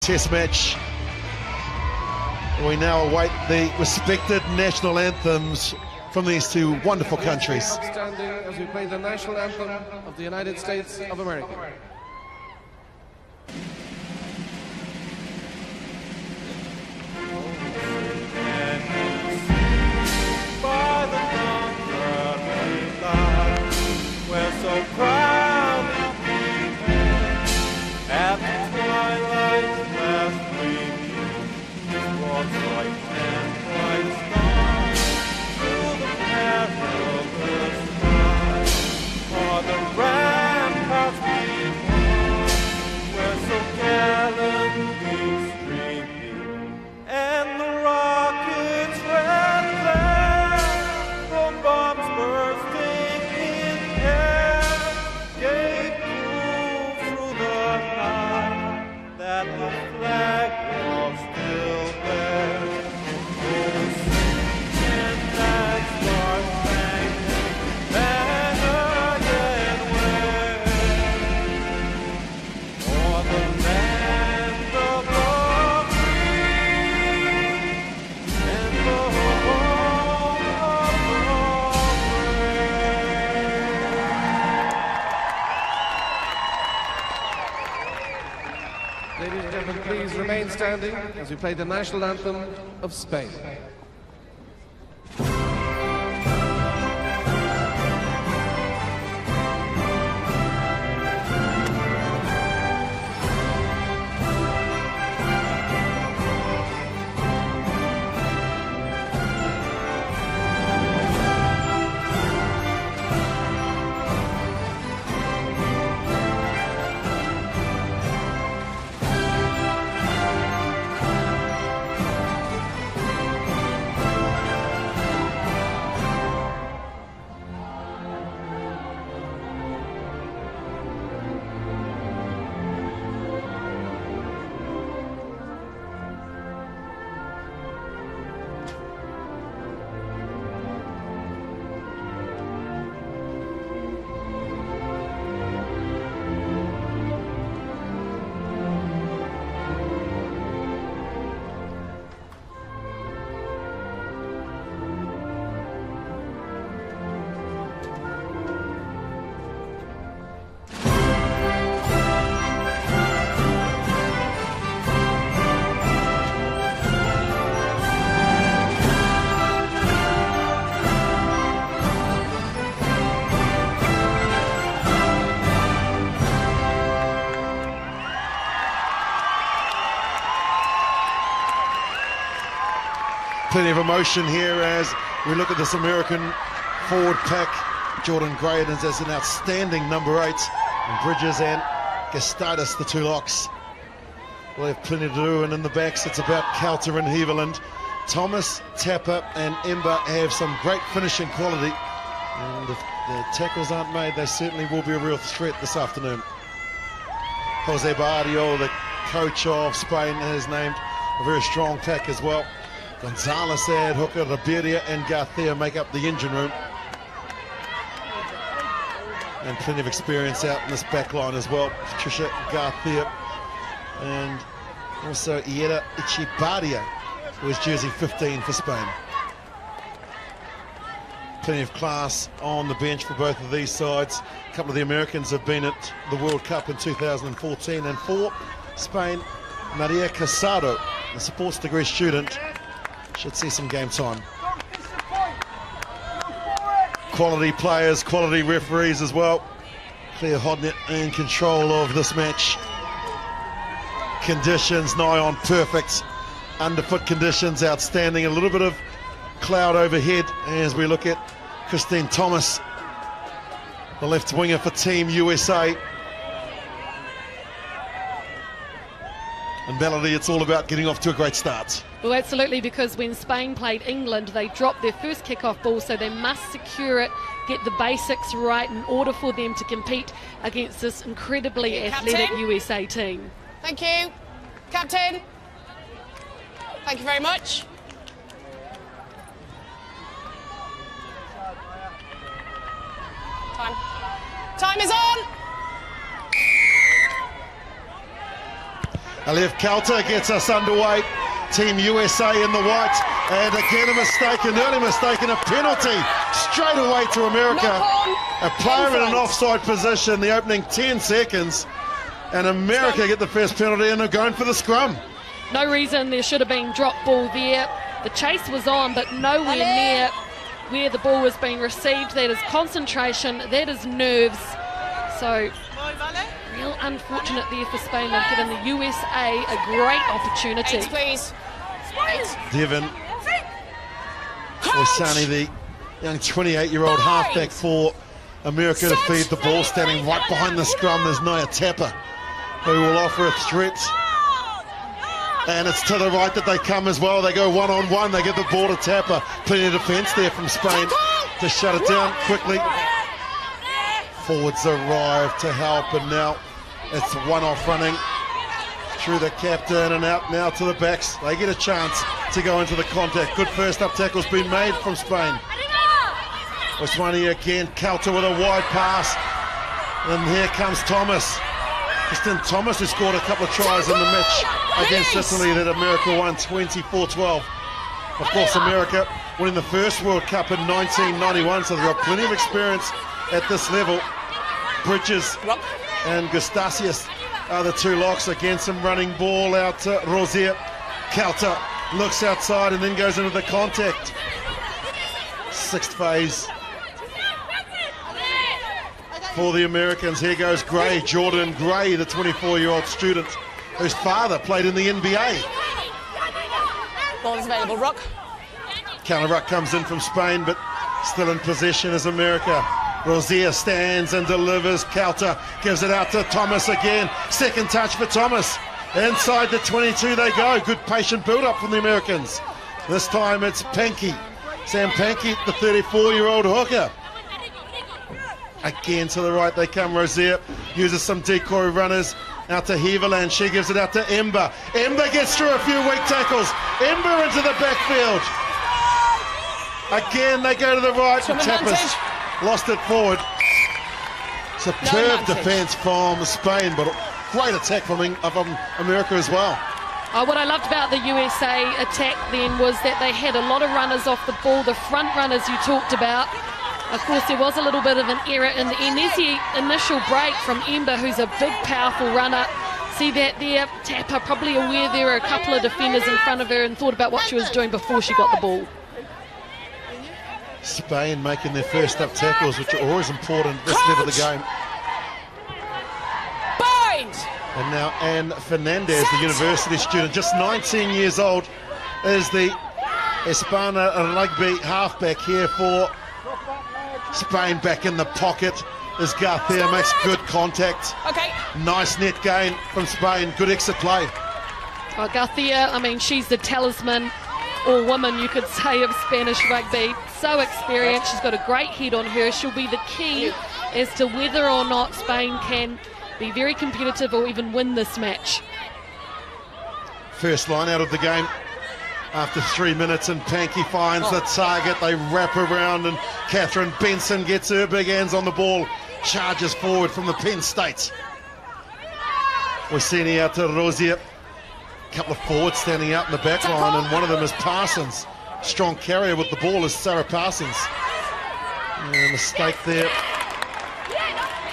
test match. We now await the respected national anthems from these two wonderful countries. Standing as we play the national anthem of the United States of America. By the dawn we lie, we're so proudly beaten. At the twilight's last gleaming, broad light and bright star, through the perilous sky, o'er the ramparts we won, we're so gallantly streaming, and the rockets red glare from bombs bursting in air gave proof through the night that the flag was still there. Oh, sing and dance, stars bang, banner yet wave, o'er the land of the free and the home of the brave. Ladies and gentlemen, please remain standing as we play the national anthem of Spain. Plenty of emotion here as we look at this American forward pack. Jordan Gray as an outstanding number 8, and Bridges and Gastadis, the two locks. Well, they have plenty to do, and in the backs it's about Coulter and Heaverland. Thomas, Tapper and Ember have some great finishing quality, and if the tackles aren't made, they certainly will be a real threat this afternoon. Jose Barrio, the coach of Spain, has named a very strong pack as well. Gonzalez at hooker, Riberia and Garcia make up the engine room. And plenty of experience out in this back line as well. Patricia Garcia and also Ieda Echebarria, who is jersey 15 for Spain. Plenty of class on the bench for both of these sides. A couple of the Americans have been at the World Cup in 2014, and for Spain, Maria Casado, a sports degree student, should see some game time. Quality players, quality referees as well. Claire Hodnett in control of this match. Conditions nigh on perfect. Underfoot conditions outstanding. A little bit of cloud overhead as we look at Christine Thomas, the left winger for Team USA. And Melody, it's all about getting off to a great start. Well, absolutely, because when Spain played England, they dropped their first kick-off ball, so they must secure it, get the basics right in order for them to compete against this incredibly athletic USA team. Thank you. Captain. Thank you very much. Time is on. Alev Kalter gets us underway. Team USA in the white, and again an early mistake, and a penalty straight away to America. A player in an offside position, the opening 10 seconds, and America get the first penalty and are going for the scrum. No reason there should have been drop ball there. The chase was on, but nowhere near where the ball was being received. That is concentration, that is nerves. So, real unfortunate there for Spain. They've given the USA a great opportunity. Eight, please. Devon Oisani, the young 28-year-old halfback for America, to feed the ball, standing right behind the scrum. There's Naya Tapper, who will offer a threat. And it's to the right that they come as well. They go one-on-one. They get the ball to Tapper. Plenty of defence there from Spain to shut it down quickly. Forwards arrive to help, and now it's one-off running through the captain and out now to the backs. They get a chance to go into the contact. Good first up tackle's been made from Spain. Oisani again, Kalter with a wide pass. And here comes Thomas. Kristen Thomas, who scored a couple of tries in the match against Italy that America won 24-12. Of course, America winning the first World Cup in 1991, so they've got plenty of experience at this level. Bridges and Gustasius are the two locks. Again, some running ball out to Rosier. Kalter looks outside and then goes into the contact. Sixth phase for the Americans. Here goes Gray, Jordan Gray, the 24-year-old student whose father played in the NBA. Ball is available, Rock. Counter ruck comes in from Spain, but still in possession is America. Rosier stands and delivers. Kalter gives it out to Thomas again. Second touch for Thomas. Inside the 22 they go. Good patient build-up from the Americans. This time it's Pankey. Sam Pankey, the 34-year-old hooker. Again to the right they come. Rosier uses some decoy runners out to Heverland. She gives it out to Ember. Ember gets through a few weak tackles. Ember into the backfield. Again they go to the right. Tappers lost it forward. Superb defence from Spain, but great attack from America as well. What I loved about the USA attack then was that they had a lot of runners off the ball, the front runners you talked about. Of course, there was a little bit of an error in the end. There's the initial break from Ember, who's a big, powerful runner. See that there? Tapper probably aware there were a couple of defenders in front of her and thought about what she was doing before she got the ball. Spain making their first up tackles, which are always important at this level of the game. Bind! And now Anne Fernandez, the university student, just 19 years old, is the Espana rugby halfback here for Spain. Back in the pocket as Garcia makes good contact. Okay. Nice net gain from Spain. Good exit play. Garcia, I mean, she's the talisman or woman, you could say, of Spanish rugby. So experienced. She's got a great head on her. She'll be the key as to whether or not Spain can be very competitive or even win this match. First line out of the game after 3 minutes, and Pankey finds the target. They wrap around, and Catherine Benson gets her big hands on the ball, charges forward from the Penn State. Oisani out to Rosier. A couple of forwards standing out in the back line, and one of them is Parsons. Strong carrier with the ball is Sarah Parsons. And a mistake there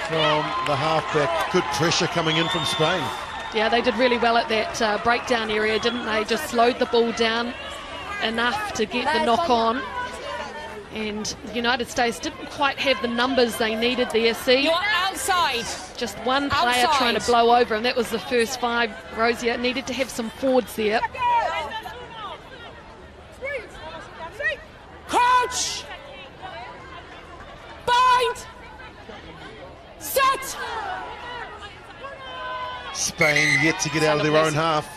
from the halfback. Good pressure coming in from Spain. Yeah, they did really well at that breakdown area, didn't they? Just slowed the ball down enough to get the knock on. And the United States didn't quite have the numbers they needed there. See? You're outside. Just one player trying to blow over, and that was the first five. Rosier needed to have some forwards there. Coach! Bind! Set! Spain yet to get out of their own half.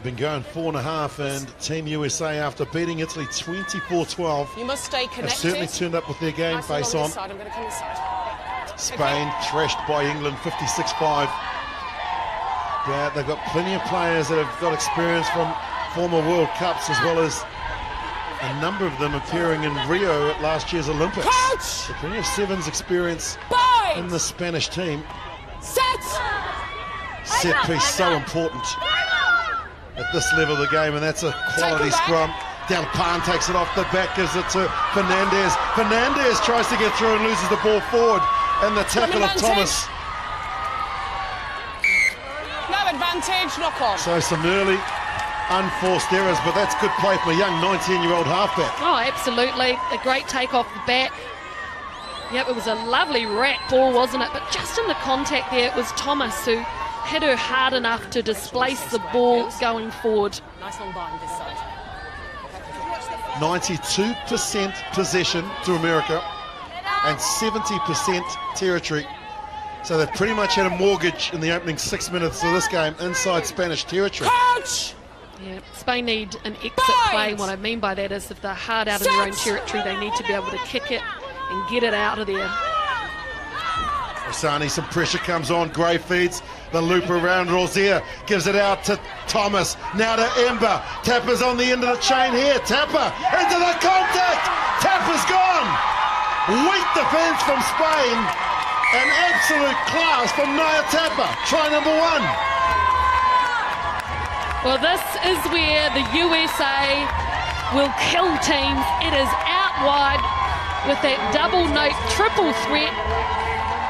Been going 4.5, and Team USA, after beating Italy 24-12, You must stay connected. have certainly turned up with their game Nice face along on. this side. I'm going to come inside. Spain thrashed by England 56-5. But they've got plenty of players that have got experience from former World Cups, as well as a number of them appearing in Rio at last year's Olympics. Coach! So plenty of sevens experience Bind! in the Spanish team. Set! set piece so important at this level of the game, and that's a quality scrum. Down Pan takes it off the back, gives it to Fernandez. Fernandez tries to get through and loses the ball forward, and the tackle of Thomas. No advantage, knock on. So some early unforced errors, but that's good play from a young 19-year-old halfback. Oh, absolutely. A great take off the back. Yep, it was a lovely rat ball, wasn't it? But just in the contact there, it was Thomas who hit her hard enough to displace the ball going forward. Nice long bind this side. 92% possession to America and 70% territory. So they've pretty much had a mortgage in the opening 6 minutes of this game inside Spanish territory. Coach! Yeah, Spain need an exit play. What I mean by that is if they're hard out in their own territory, they need to be able to kick it and get it out of there. Rosani, some pressure comes on. Gray feeds the loop around Rozier, gives it out to Thomas, now to Ember. Tapper's on the end of the chain here. Tapper into the contact. Tapper's gone. Weak defence from Spain. An absolute class from Naya Tapper. Try number one. Well, this is where the USA will kill teams. It is out wide with that double note, triple threat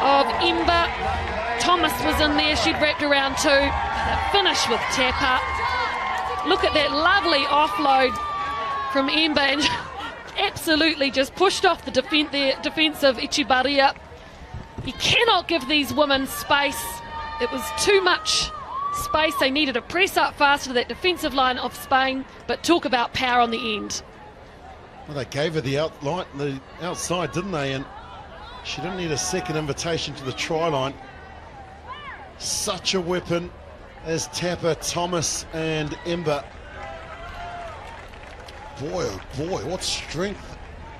of Ember. Thomas was in there, she'd wrapped around too. That finish with Tapper. Look at that lovely offload from Ember, and absolutely just pushed off the defence of Echevarria. You cannot give these women space. It was too much space. They needed to press up faster to that defensive line of Spain, but talk about power on the end. Well, they gave her the outside, didn't they? And she didn't need a second invitation to the try line. Such a weapon as Tapper, Thomas and Ember. Boy, oh boy, what strength,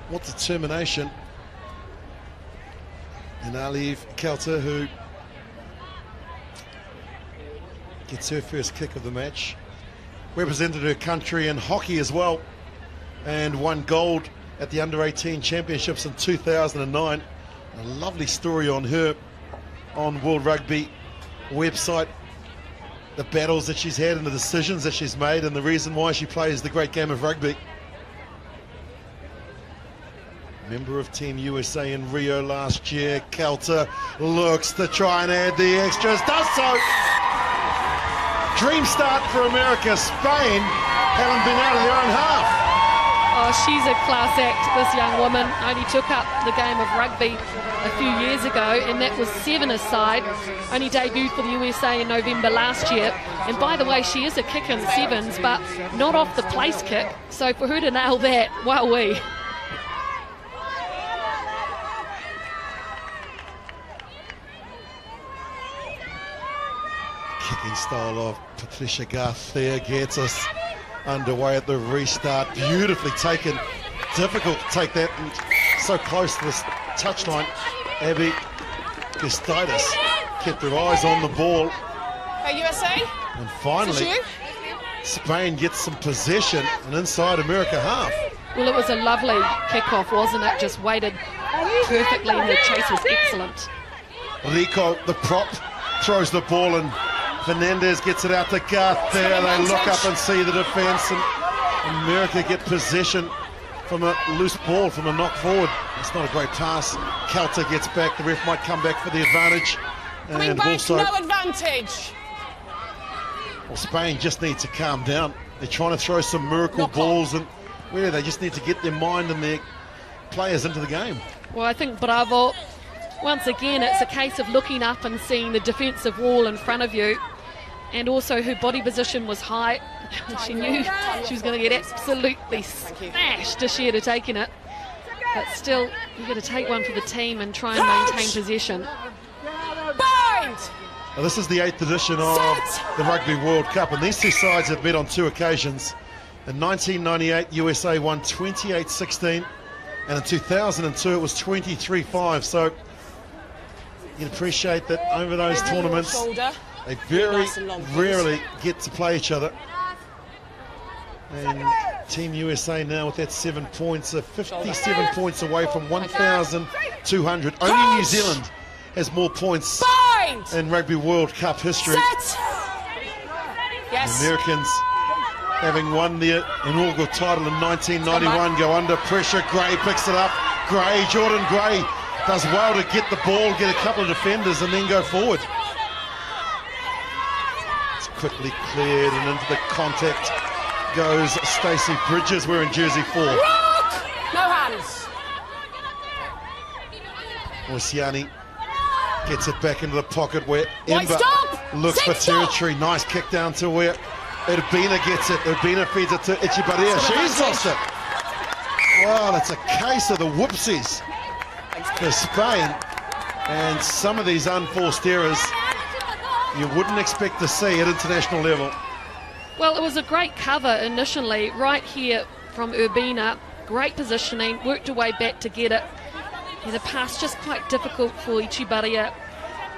what determination. And Alieve Kelter, who gets her first kick of the match. Represented her country in hockey as well, and won gold at the Under-18 Championships in 2009. A lovely story on her on World Rugby website. The battles that she's had and the decisions that she's made and the reason why she plays the great game of rugby. Member of Team USA in Rio last year. Kelter looks to try and add the extras, does so. Dream start for America. Spain haven't been out of their own half. Oh, she's a class act, this young woman. Only took up the game of rugby a few years ago, and that was 7-a-side. Only debuted for the USA in November last year. And by the way, she is a kick in sevens, but not off the place kick. So for her to nail that, wowee. Kicking style of Patricia Garth there gets us underway at the restart. Beautifully taken. Difficult to take that, and so close to this touchline. Abby Gustitis kept her eyes on the ball. Hey, USA. And finally, Spain gets some possession and inside America half. Well, it was a lovely kick-off, wasn't it? Just weighted perfectly, and the chase was excellent. Rico, the prop, throws the ball, and Fernandez gets it out to Garth there. They look up and see the defence, and America get possession from a loose ball, from a knock forward. It's not a great pass. Kelter gets back. The ref might come back for the advantage. Coming And back, also, no advantage. well, Spain just need to calm down. They're trying to throw some miracle balls, and really they just need to get their mind and their players into the game. Well, I think Bravo, once again, it's a case of looking up and seeing the defensive wall in front of you. And also her body position was high. She knew she was going to get absolutely smashed if she had taken it. But still, you've got to take one for the team and try and maintain possession. Bind! Well, this is the 8th edition of the Rugby World Cup, and these two sides have met on 2 occasions. In 1998, USA won 28-16, and in 2002 it was 23-5. So you can appreciate that over those tournaments, they very rarely get to play each other. And Team USA now with that 7 points, are 57 points away from 1,200. Only New Zealand has more points in Rugby World Cup history. Set. Yes. The Americans, having won their inaugural title in 1991, go under pressure. Gray picks it up. Gray, Jordan Gray, does well to get the ball, get a couple of defenders, and then go forward. It's quickly cleared, and into the contact goes Stacey Bridges, wearing jersey 4. Rock! No hands. Oceani gets it back into the pocket where White, Ember stop! looks for Six, stop! territory. Nice kick down to where Urbina gets it. Urbina feeds it to Ichibaria. It's got She's advantage. lost it. Well, it's a case of the whoopsies for Spain. And some of these unforced errors you wouldn't expect to see at international level. Well, it was a great cover initially, right here from Urbina. Great positioning, worked her way back to get it. And the pass just quite difficult for Ichibaria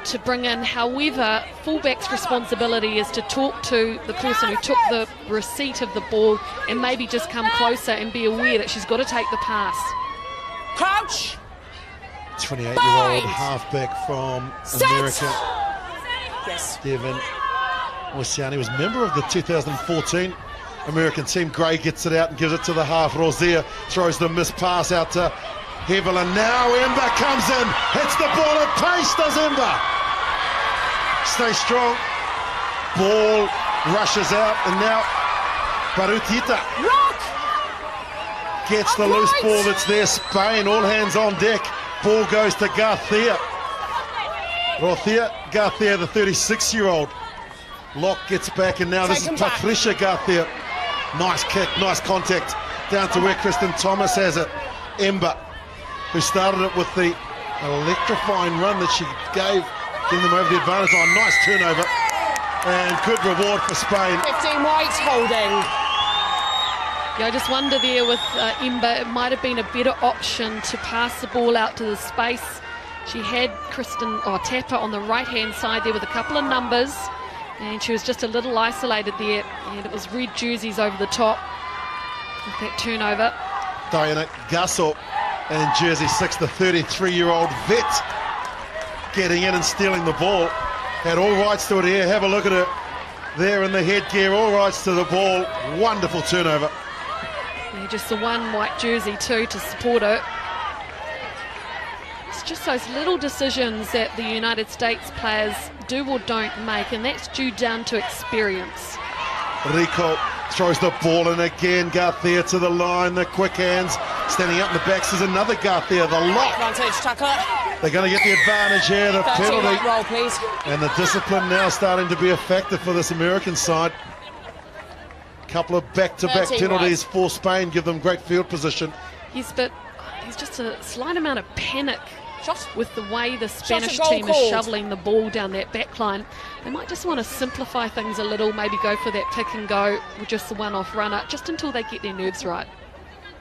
to bring in. However, fullback's responsibility is to talk to the person who took the receipt of the ball and maybe just come closer and be aware that she's got to take the pass. Crouch. 28-year-old halfback from Set. America, Yes. Devin Oceani, was member of the 2014 American team. Gray gets it out and gives it to the half. Rozier throws the missed pass out to Hevelin. Now Ember comes in, hits the ball at pace, does Ember. Stay strong. Ball rushes out, and now Barutita Rock. gets the loose ball that's there. Spain, all hands on deck. Ball goes to Garcia. Garcia, the 36-year-old. Locke gets back, and now this is Take him back. Patricia Garcia. Nice kick, nice contact. Down to where Kristen Thomas has it. Ember, who started it with the electrifying run that she gave, giving them over the advantage. Oh, nice turnover. And good reward for Spain. 15 White holding. Yeah, I just wonder there with Ember, it might have been a better option to pass the ball out to the space. She had Tapper on the right-hand side there with a couple of numbers, and she was just a little isolated there, and it was red jerseys over the top with that turnover. Diana Gasso and jersey 6, the 33-year-old vet, getting in and stealing the ball. Had all rights to it here. Have a look at her there in the headgear, all rights to the ball. Wonderful turnover. Yeah, just the one white jersey too to support her. It's just those little decisions that the United States players do or don't make, and that's due down to experience. Rico throws the ball in again. Garcia to the line, the quick hands. Standing up in the backs is another Garcia, the lock. Advantage tackler. They're going to get the advantage here, the 13 penalty. White roll, please. And the discipline now starting to be a factor for this American side. Couple of back-to-back 13 penalties for Spain, give them great field position. Yes, but there's just a slight amount of panic Shot. with the way the Spanish goal team is called. shoveling the ball down that back line. They might just want to simplify things a little, maybe go for that pick and go with just the one-off runner, just until they get their nerves right.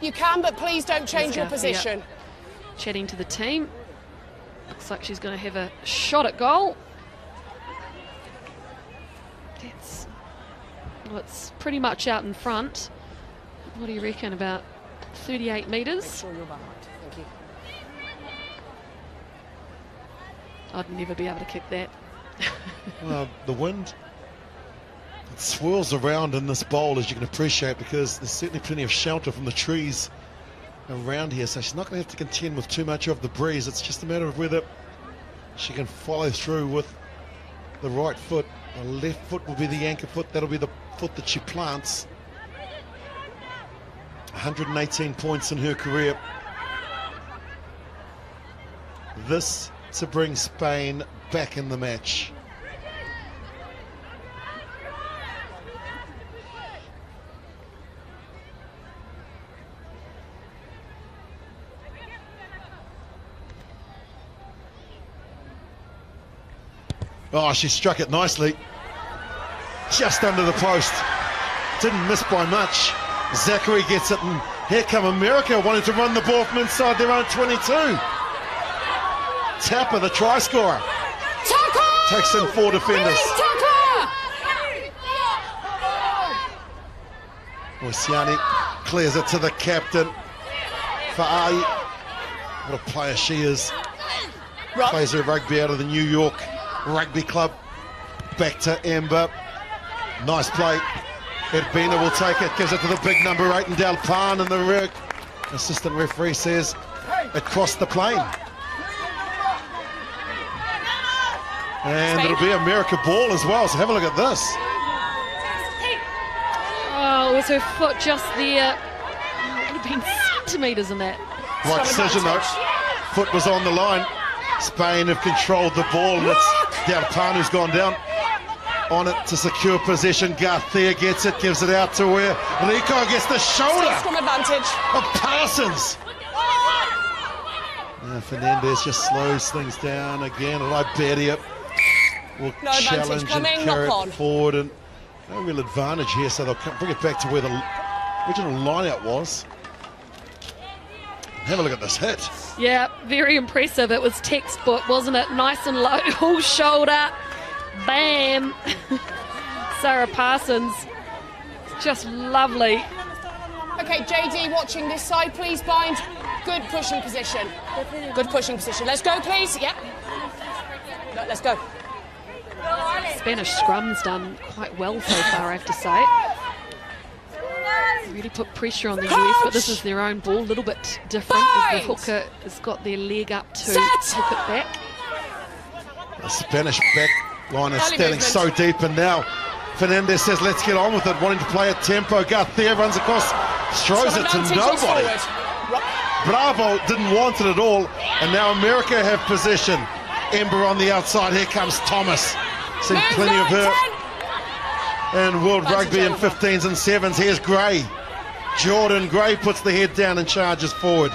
You can, but please don't change your Garcia position. Chatting to the team. Looks like she's going to have a shot at goal. It's pretty much out in front. What do you reckon, about 38 metres? Sure you're behind. Thank you. I'd never be able to kick that. Well, the wind, it swirls around in this bowl, as you can appreciate, because there's certainly plenty of shelter from the trees around here, so she's not going to have to contend with too much of the breeze. It's just a matter of whether she can follow through with the right foot. The left foot will be the anchor foot. That'll be the foot that she plants. 118 points in her career. This to bring Spain back in the match. Oh, she struck it nicely. Just under the post. Didn't miss by much. Zachary gets it, and here come America wanting to run the ball from inside their own 22. Tapper, the try scorer. Tackle! Takes in 4 defenders. Tackle! Oceani clears it to the captain. Fa'ai. What a player she is. Rock. Plays her rugby out of the New York Rugby Club. Back to Ember. Nice play. Edbina will take it, gives it to the big number 8 and Delpan, and the assistant referee says across the plane. And it'll be America ball as well, so have a look at this. Oh, was her foot just there? Oh, it would have been centimetres in that. Right decision though. Foot was on the line. Spain have controlled the ball, and it's Delpan who's gone down on it to secure possession. Garcia gets it, gives it out to where Rico gets the shoulder From advantage. of Parsons. Now Fernandez just slows things down again. Liberia will No advantage challenge and coming, carry knock on. it forward, and no real advantage here, so they'll bring it back to where the original line-out was. Have a look at this hit. Yeah, very impressive. It was textbook, wasn't it? Nice and low, all shoulder. Bam! Sarah Parsons. Just lovely. Okay, JD watching this side, please bind. Good pushing position. Good pushing position. Let's go, please. Yep. No, let's go. Spanish scrum's done quite well so far, I have to say. Really put pressure on the US, but this is their own ball, a little bit different as the hooker has got their leg up to hook it back. The Spanish back line is Early standing movement. so deep, and now Fernandez says let's get on with it, wanting to play at tempo. Garcia runs across, throws it to Advantage, let's nobody. forward. Bravo didn't want it at all, and now America have possession. Ember on the outside, here comes Thomas. Seen Move plenty of her that, in World That's Rugby in gentleman. 15s and 7s. Here's Gray. Jordan Gray puts the head down and charges forward.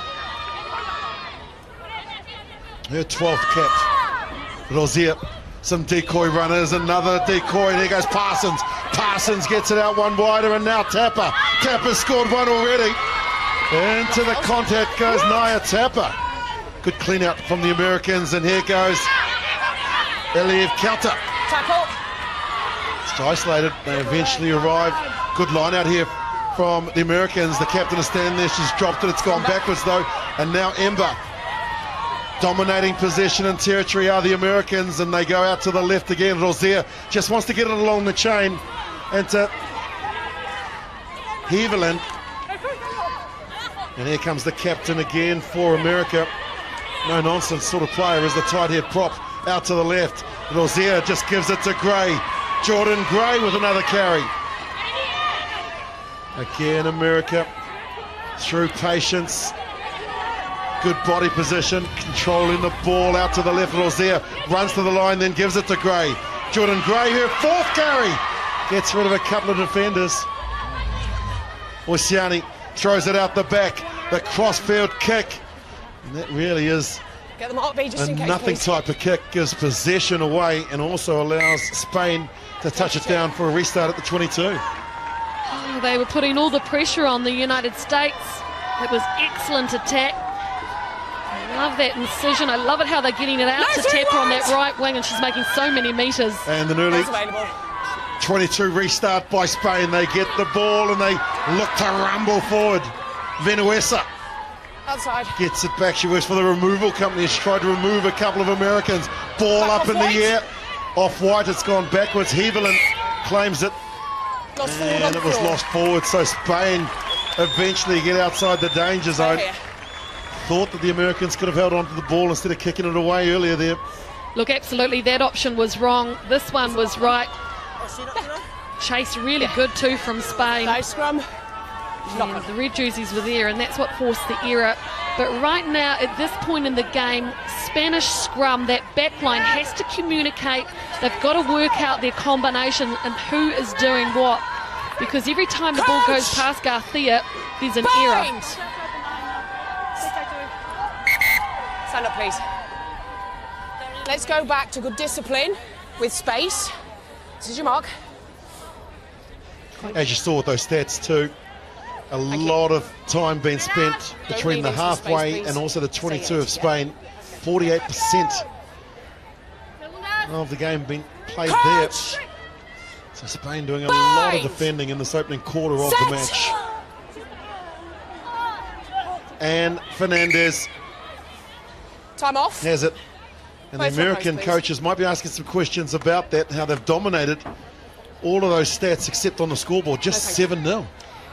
Her 12th cap. Rozier, some decoy runners, another decoy, and here goes Parsons. Parsons gets it out one wider, and now Tapper. Tapper scored one already. Into the contact goes Naya Tapper. Good clean out from the Americans, and here goes Eliev Kelter. Tackle. It's isolated, they eventually arrive. Good line out here from the Americans. The captain is standing there, she's dropped it, it's gone backwards though, and now Ember. Dominating possession and territory are the Americans, and they go out to the left again. Rozier just wants to get it along the chain, and to Heaverland. And here comes the captain again for America. No nonsense sort of player is the tight head prop out to the left. Rozier just gives it to Gray. Jordan Gray with another carry. Again, America through patience. Good body position, controlling the ball out to the left. Rozier runs to the line, then gives it to Gray. Jordan Gray, her 4th carry, gets rid of a couple of defenders. Oceani throws it out the back, the crossfield kick. And that really is Get them out, B, just a in case, nothing please. type of kick, gives possession away and also allows Spain to touch it down for a restart at the 22. Oh, they were putting all the pressure on the United States. It was excellent attack. I love that incision. I love it how they're getting it out to Nice Tapper on rewind. that right wing, and she's making so many metres. And an early That's available. 22 restart by Spain. They get the ball and they look to rumble forward. Venuesa Outside. gets it back. She works for the removal company. She's tried to remove a couple of Americans. Ball Back up off in the White. air. Off White, it's gone backwards. Heaverland claims it, Lost forward on and the it was floor. lost forward. So Spain eventually get outside the danger zone. Here. Thought that the Americans could have held on to the ball instead of kicking it away earlier there. Look, absolutely, that option was wrong. This one was right. Chase really good too from Spain. Nice scrum. Yeah, the red jerseys were there, and that's what forced the error. But right now, at this point in the game, Spanish scrum, that back line has to communicate. They've got to work out their combination and who is doing what. Because every time the ball goes past Garcia, there's an error. Bind. Stand up, please. Let's go back to good discipline with space. This is your mark. As you saw with those stats too, a lot of time being spent between the lean into the space, halfway please. and also the 22 of Stay Spain. 48% of the game being played there. Coach! So Spain doing a lot of Bind. defending in this opening quarter of the Set. match. And Fernandez Time off. has it. And the American coaches might be asking some questions about that, how they've dominated all of those stats except on the scoreboard, just 7-0.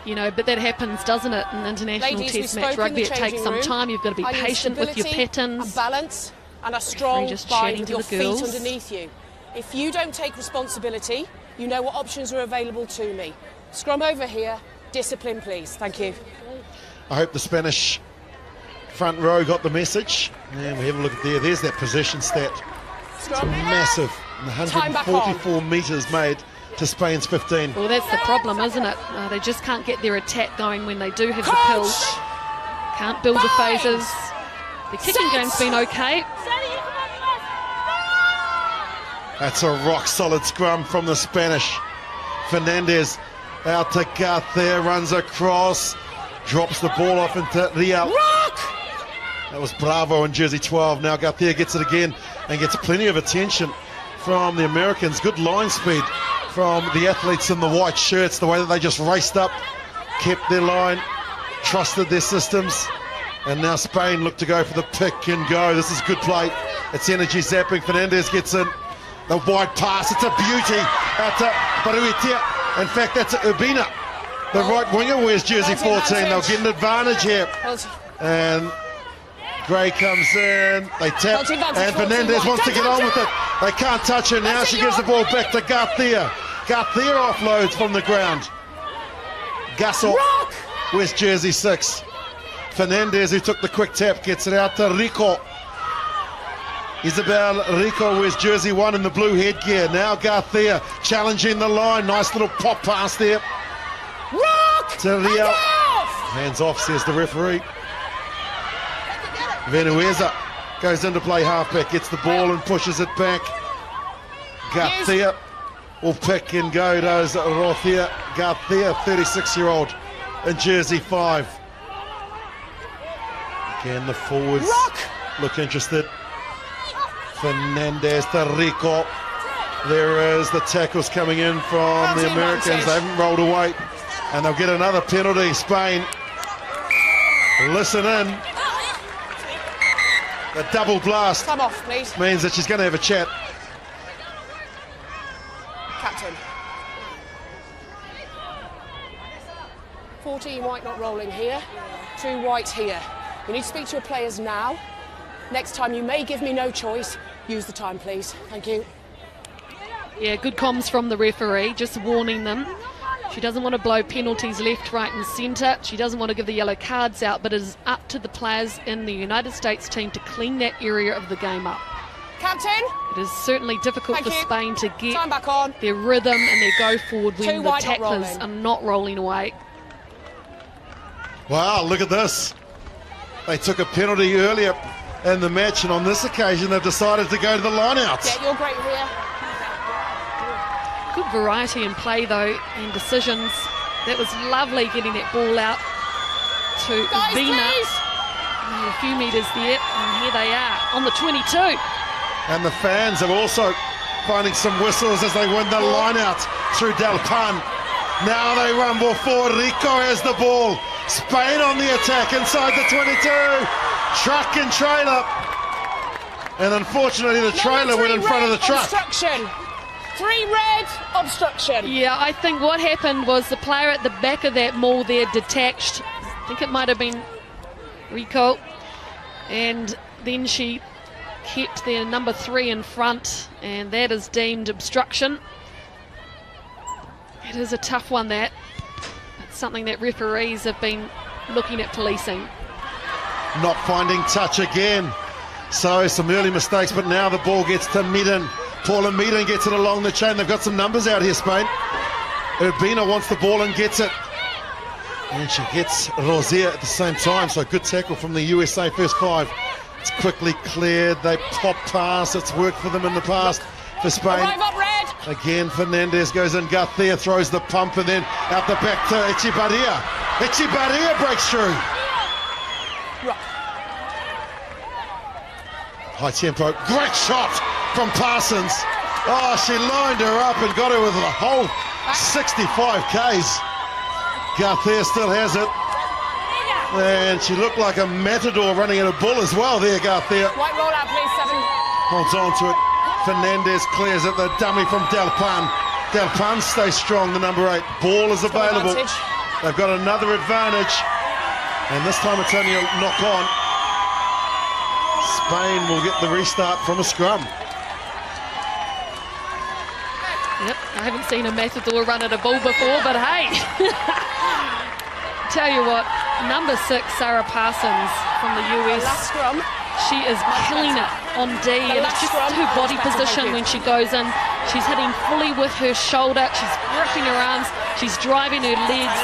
You know, but that happens, doesn't it, in international test match rugby? It takes some time. You've got to be patient with your patterns. A balance and a strong bind with your feet girls underneath you. If you don't take responsibility, you know what options are available to me. Scrum over here. Discipline, please. Thank you. I hope the Spanish front row got the message. And we have a look at there. There's that possession stat. It's massive. 144 metres made to Spain's 15. Well, that's the problem, isn't it? They just can't get their attack going when they do have the pill. Can't build the phases. The kicking game's been okay. That's a rock-solid scrum from the Spanish. Fernandez out to Garcia, runs across, drops the ball off into Real. That was Bravo in jersey 12. Now Garcia gets it again and gets plenty of attention from the Americans. Good line speed from the athletes in the white shirts, the way that they just raced up, kept their line, trusted their systems, and now Spain look to go for the pick and go. This is good play. It's energy zapping. Fernandez gets in. The wide pass, it's a beauty out to Baruitia. In fact, that's Urbina. The right winger wears jersey 14. They'll get an advantage here. And Gray comes in, they tap, and Fernandez wants to get on with it. They can't touch her now. She gives the ball back to Garcia. Garcia offloads from the ground. Gasol wears jersey 6. Fernandez, who took the quick tap, gets it out to Rico. Isabel Rico wears jersey 1 in the blue headgear. Now Garcia challenging the line. Nice little pop pass there. To Real. Hands off, says the referee. Venueza goes into play halfback, gets the ball and pushes it back. Garcia will pick and go, does Rothia. Garcia, 36-year-old in jersey 5. Again, the forwards look interested. Fernandez to Rico. There is the tackles coming in from the Americans. They haven't rolled away. And they'll get another penalty. Spain, listen in. The double blast come off, please. Means that she's going to have a chat. Captain. 14 white not rolling here. 2 white here. You need to speak to your players now. Next time you may give me no choice. Use the time, please. Thank you. Yeah, good comms from the referee, just warning them. She doesn't want to blow penalties left, right and centre. She doesn't want to give the yellow cards out, but it is up to the players in the United States team to clean that area of the game up. Captain? It is certainly difficult for Spain to get back on. their rhythm and their go forward when the tacklers are not rolling away. Wow, look at this. They took a penalty earlier in the match, and on this occasion they've decided to go to the line-outs. Yeah, you're great here. Good variety in play though, and decisions. That was lovely getting that ball out to Vina. A few metres there, and here they are on the 22. And the fans are also finding some whistles as they win the line-out through Del Pan. Now they rumble forward. Rico has the ball. Spain on the attack inside the 22. Truck and trailer. And unfortunately the trailer went in front of the truck. Obstruction. 3 red, obstruction. Yeah, I think what happened was the player at the back of that maul there detached. I think it might have been Rico. And then she kept their number 3 in front, and that is deemed obstruction. It is a tough one, that. It's something that referees have been looking at policing. Not finding touch again. So some early mistakes, but now the ball gets to Meaden. Paula Meaden gets it along the chain. They've got some numbers out here, Spain. Urbina wants the ball and gets it. And she gets Rosier at the same time. So good tackle from the USA first 5. It's quickly cleared. They pop pass. It's worked for them in the past for Spain. Arrive up red. Again, Fernandez goes in. Garcia throws the pump and then out the back to Echevarria. Echevarria breaks through. High tempo. Great shot from Parsons. Oh, she lined her up and got her with the whole 65 Ks. Garcia still has it. And she looked like a matador running at a bull as well there, Garcia. White roll out, please, 7. holds on to it. Fernandez clears it. The dummy from Del Pan. Del Pan stays strong, the number 8. Ball is available. They've got another advantage. And this time it's only a knock on. Spain will get the restart from a scrum. Yep, I haven't seen a Matador run at a ball before, but hey. Tell you what, number 6, Sarah Parsons from the US. Last scrum. She is killing it on D, and it's just her body position when she goes in. She's hitting fully with her shoulder, she's gripping her arms, she's driving her legs.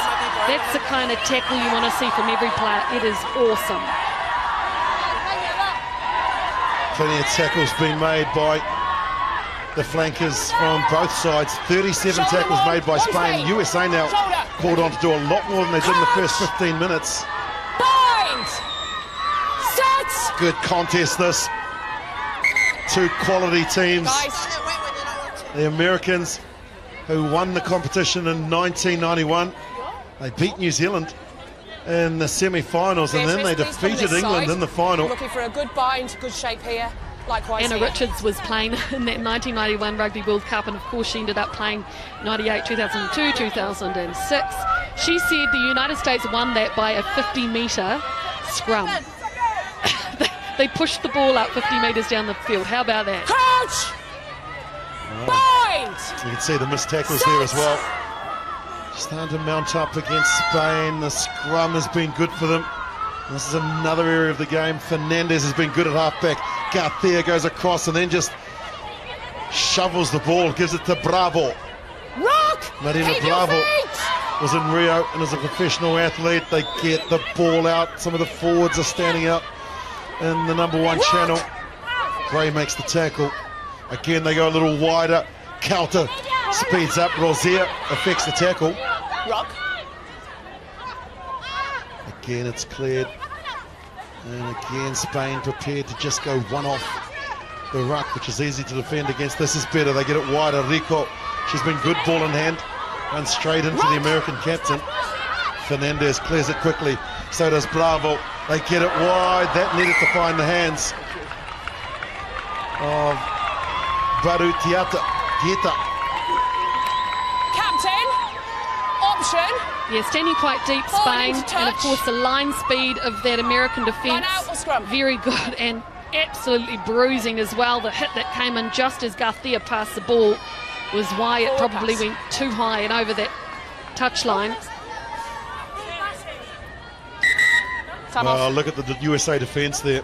That's the kind of tackle you want to see from every player. It is awesome. Plenty of tackles being made by the flankers from both sides. 37 tackles made by Spain. USA now called on to do a lot more than they did in the first 15 minutes. Good contest this. Two quality teams. The Americans, who won the competition in 1991, they beat New Zealand in the semi-finals, and then they defeated England in the final. Looking for a good bind, good shape here. Likewise Anna here. Richards was playing in that 1991 Rugby World Cup, and of course she ended up playing 98, 2002, 2006. She said the United States won that by a 50-metre scrum. They pushed the ball up 50 metres down the field. How about that? Coach! Bind! You can see the missed tackles there as well. Starting to mount up against Spain. The scrum has been good for them. This is another area of the game. Fernandez has been good at halfback. Garcia goes across and then just shovels the ball, gives it to Bravo. Rock! Marina Keep Bravo your feet! was in Rio and is a professional athlete. They get the ball out. Some of the forwards are standing up in the number 1 channel. Gray makes the tackle. Again, they go a little wider. Calter speeds up. Rozier affects the tackle. Rock. Again, it's cleared. And again, Spain prepared to just go one off the ruck, which is easy to defend against. This is better. They get it wider. Rico, she's been good ball in hand. Runs straight into the American captain. Fernandez clears it quickly. So does Bravo. They get it wide. That needed to find the hands of Baru Tieta. Captain. Option. Yeah, standing quite deep, Spain, and of course the line speed of that American defence, very good, and absolutely bruising as well. The hit that came in just as Garcia passed the ball was why it probably went too high and over that touchline. Look at the USA defence there.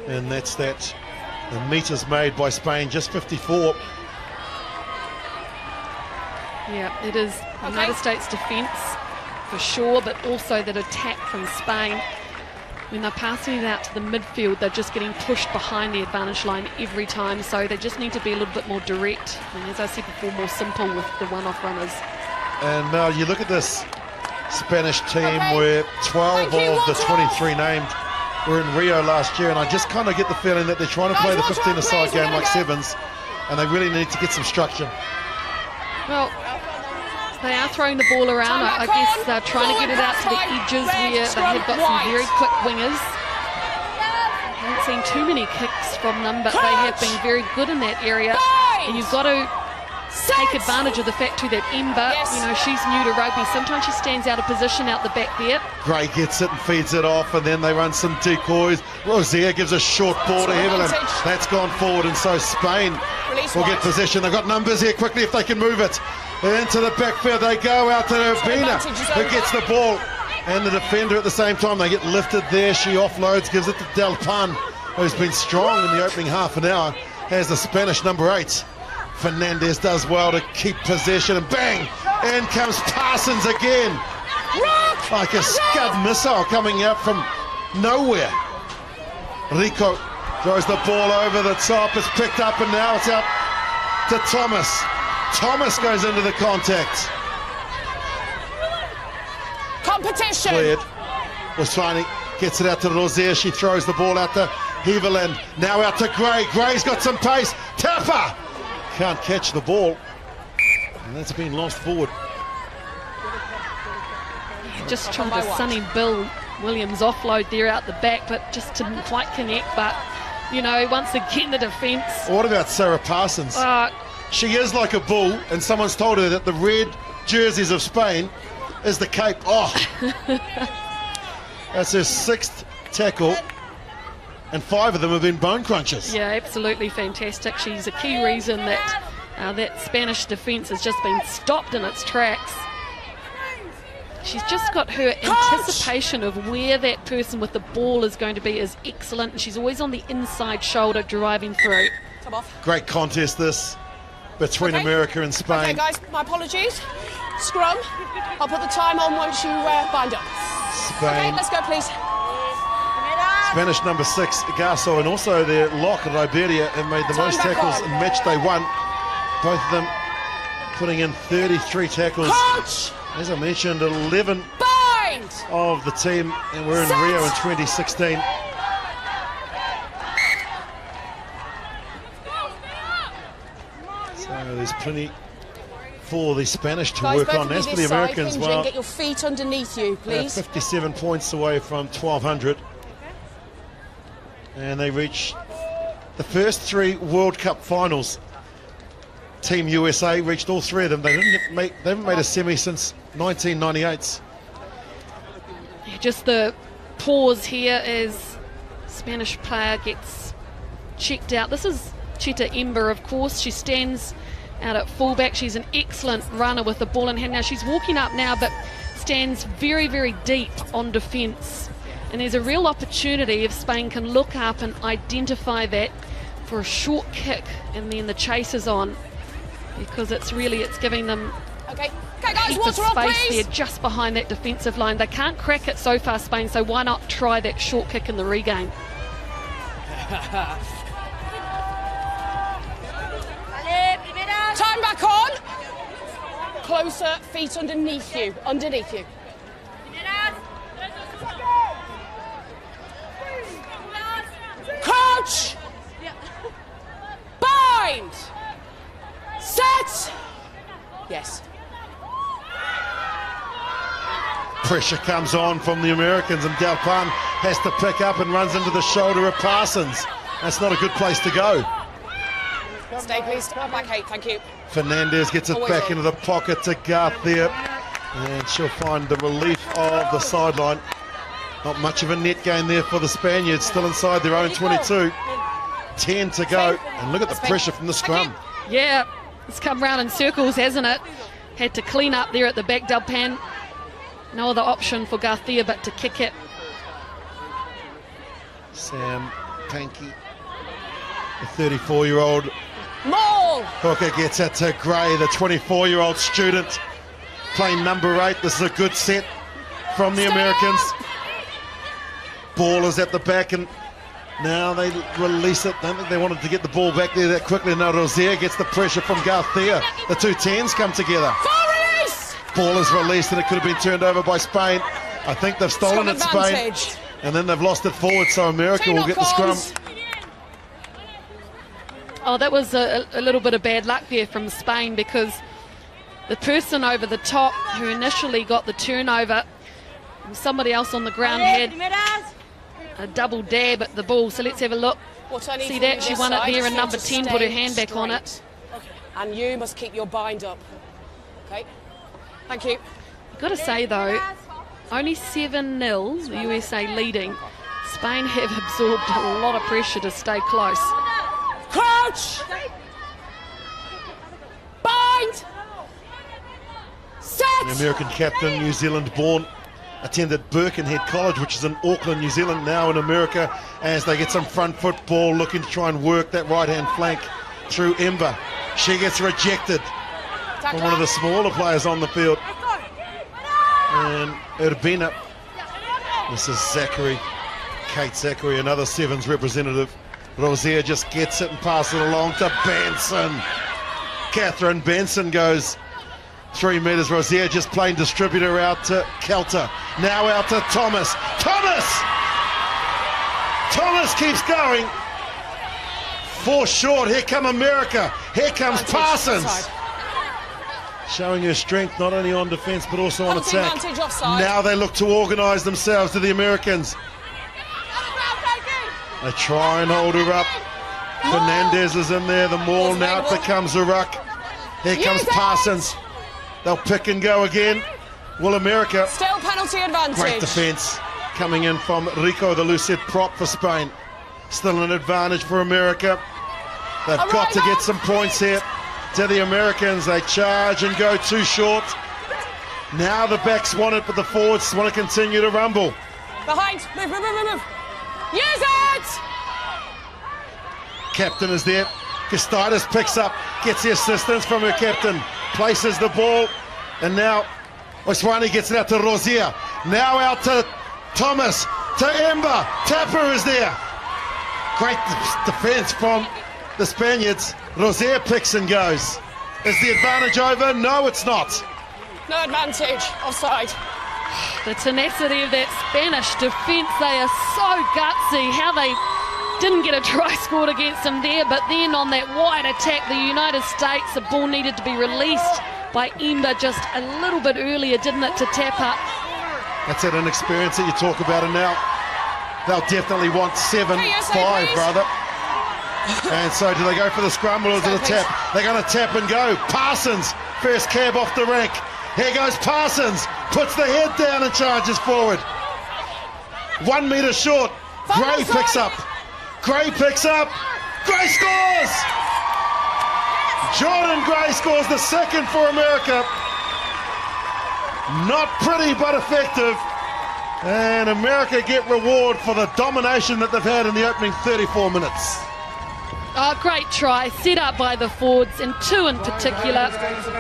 And that's that. The metres made by Spain, just 54. Yeah, it is United States defence for sure, but also that attack from Spain. When they're passing it out to the midfield, they're just getting pushed behind the advantage line every time, so they just need to be a little bit more direct. And as I said before, more simple with the one-off runners. And now you look at this Spanish team where 12 of the 23 named were in Rio last year, and I just kind of get the feeling that they're trying to play the 15-a-side game like sevens, and they really need to get some structure. Well, they are throwing the ball around. I guess they're trying to get it out to the edges where they have got some very quick wingers. I haven't seen too many kicks from them, but they have been very good in that area. And you've got to take advantage of the fact too that Ember, you know, she's new to rugby. Sometimes she stands out of position out the back there. Gray gets it and feeds it off, and then they run some decoys. Rozier gives a short ball to Evelyn. That's gone forward, and so Spain will get possession. They've got numbers here quickly if they can move it. Into the backfield they go, out to Urbina, who gets the ball, and the defender at the same time. They get lifted there. She offloads, gives it to Del Pan, who's been strong in the opening half an hour. Has the Spanish number 8. Fernandez does well to keep possession, and bang! In comes Parsons again. Like a Scud missile coming out from nowhere. Rico throws the ball over the top. It's picked up, and now it's out to Thomas. Thomas goes into the contact. Competition. Cleared. Wasani gets it out to Rozier. She throws the ball out to Heverland. Now out to Gray. Gray's got some pace. Tapper can't catch the ball. And that's been lost forward. Just trying to Sonny Bill Williams offload there out the back, but just didn't quite connect. But You know, once again, the defence. What about Sarah Parsons? She is like a bull, and someone's told her that the red jerseys of Spain is the cape. Oh, that's her 6th tackle, and 5 of them have been bone crunchers. Yeah, absolutely fantastic. She's a key reason that that Spanish defence has just been stopped in its tracks. She's just got her anticipation of where that person with the ball is going to be is excellent, and she's always on the inside shoulder driving through. Great contest this between America and Spain. Okay, guys, my apologies. Scrum. I'll put the time on once you bind up. Spain. Okay, let's go, please. Spanish number 6, Garso, and also their lock at Iberia, have made the most tackles in match day 1. Both of them putting in 33 tackles. Coach! As I mentioned, 11 Bind! of the team, and we're in Rio in 2016. So there's plenty for the Spanish to work on. As for the Americans, well, get your feet underneath you, please. 57 points away from 1,200. And they reach the first 3 World Cup finals. Team USA reached all 3 of them. They haven't made a semi since 1998. Just the pause here as Spanish player gets checked out. This is Cheta Ember, of course. She stands out at fullback. She's an excellent runner with the ball in hand. Now she's walking up now, but stands very, very deep on defence. And there's a real opportunity if Spain can look up and identify that for a short kick, and then the chase is on, because it's giving them okay, guys, heap of water on, space please. there just behind that defensive line. They can't crack it so far, Spain, so why not try that short kick in the regain? Time back on. Closer, feet underneath you. Underneath you. Coach! Bind! Set! Yes. Pressure comes on from the Americans, and Delpan has to pick up and runs into the shoulder of Parsons. That's not a good place to go. Stay, please. Back 8, thank you. Fernandez gets it back into the pocket to Garcia, and she'll find the relief of the sideline. Not much of a net gain there for the Spaniards, still inside their own 22. 10 to go, and look at the pressure from the scrum. Yeah, it's come round in circles, hasn't it? Had to clean up there at the back, Delpan. No other option for Garcia but to kick it. Sam Pankey, the 34-year-old hooker, gets it to Gray, the 24-year-old student, playing number 8. This is a good set from the Americans. Ball is at the back, and now they release it. Don't think they wanted to get the ball back there that quickly. Now Rozier gets the pressure from Garcia. The 2 10s come together. Ball is released, and it could have been turned over by Spain. I think they've stolen it, Spain, and then they've lost it forward, so America will get the scrum. Oh, that was a little bit of bad luck there from Spain, because the person over the top who initially got the turnover, somebody else on the ground had a double dab at the ball. So let's have a look. See that? She won it there, and number 10 put her hand back on it. And you must keep your bind up. Okay. Thank you. You've got to say, though, only 7-0, the USA leading. Spain have absorbed a lot of pressure to stay close. Crouch! Bind! Set! The American captain, New Zealand born, attended Birkenhead College, which is in Auckland, New Zealand, now in America, as they get some front football, looking to try and work that right-hand flank through Ember. She gets rejected from one of the smaller players on the field. And Urbina, this is Zachary, Kate Zachary, another Sevens representative. Rozier just gets it and passes it along to Benson. Catherine Benson goes 3 metres. Rozier just playing distributor out to Kelter. Now out to Thomas. Thomas keeps going. 4 short. Here come America. Here comes Parsons. Showing her strength not only on defence but also on attack. Now they look to organise themselves to the Americans. They try and hold her up. Fernandez is in there. The maul now it becomes a ruck. Here comes Parsons. They'll pick and go again. Will America? Still penalty advantage. Great defence coming in from Rico, the loose head prop for Spain. Still an advantage for America. They've got to get some points here. To the Americans, they charge and go too short. Now the backs want it, but the forwards want to continue to rumble. Behind, move, move, move, move. Use it! Captain is there. Costaitis picks up, gets the assistance from her captain, places the ball, and now Oswani gets it out to Rozier. Now out to Thomas, to Ember. Tapper is there. Great defence from the Spaniards. Rozier picks and goes. Is the advantage over? No, it's not. No advantage. Offside. The tenacity of that Spanish defence, they are so gutsy. How they didn't get a try scored against them there, but then on that wide attack, the United States, the ball needed to be released by Ember just a little bit earlier, didn't it, to tap up. That's that inexperience that you talk about, and now they'll definitely want 7-5, brother. And so do they go for the scramble or do the tap? They're going to tap and go. Parsons, first cab off the rank. Here goes Parsons, puts the head down and charges forward. 1 metre short. Gray picks up. Gray picks up. Gray scores! Jordan Gray scores the second for America. Not pretty, but effective. And America get reward for the domination that they've had in the opening 34 minutes. Oh, great try, set up by the forwards, and two in particular.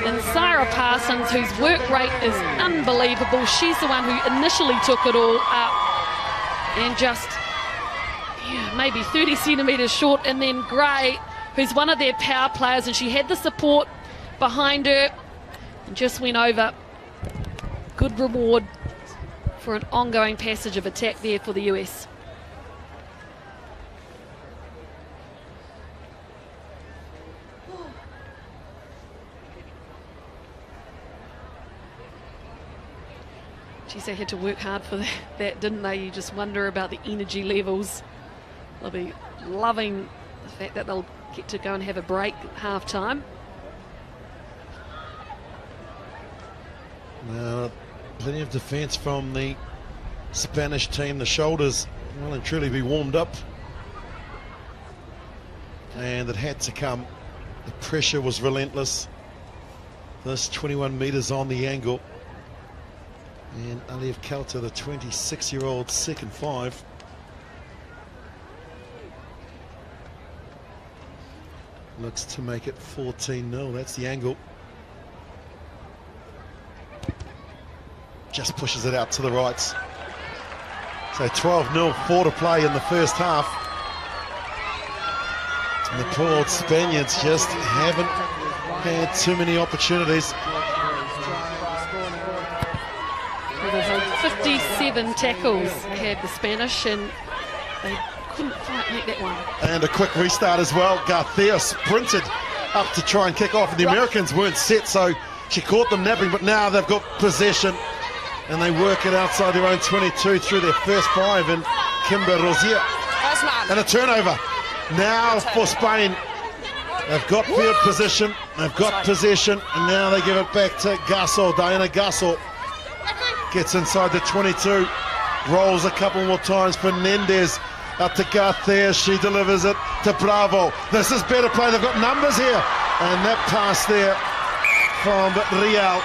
And Sarah Parsons, whose work rate is unbelievable. She's the one who initially took it all up. And just, maybe 30 centimetres short. And then Gray, who's one of their power players, and she had the support behind her and just went over. Good reward for an ongoing passage of attack there for the US. Geez, they had to work hard for that, didn't they? You just wonder about the energy levels. They'll be loving the fact that they'll get to go and have a break at half time. Now, plenty of defence from the Spanish team. The shoulders will and truly be warmed up. And it had to come. The pressure was relentless. This 21 metres on the angle. And Aliyev Kalta, the 26-year-old, second five. Looks to make it 14-0. That's the angle. Just pushes it out to the rights. So 12-0, 4 to play in the first half. And the poor Spaniards just haven't had too many opportunities. 57 tackles had the Spanish, and they couldn't quite make that one. And a quick restart as well. Garcia sprinted up to try and kick off, and the Americans weren't set, so she caught them napping, but now they've got possession, and they work it outside their own 22 through their first five, and Kimber Rozier. And a turnover now for Spain. They've got field position, they've got possession, and now they give it back to Gasol. Diana Gasol gets inside the 22, rolls a couple more times. Fernandez up to Garcia, she delivers it to Bravo. This is better play, they've got numbers here. And that pass there from Real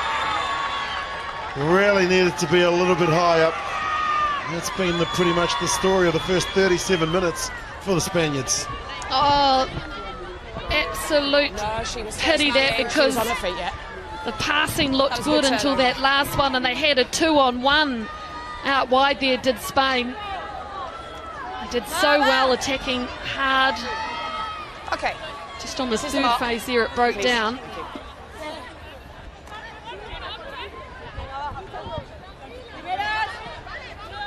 really needed to be a little bit higher. That's been pretty much the story of the first 37 minutes for the Spaniards. Oh, absolute pity that, because the passing looked good until that last one, and they had a 2-on-1 out wide there, did Spain. They did so well attacking hard. Okay. Just on the third phase there, it broke down.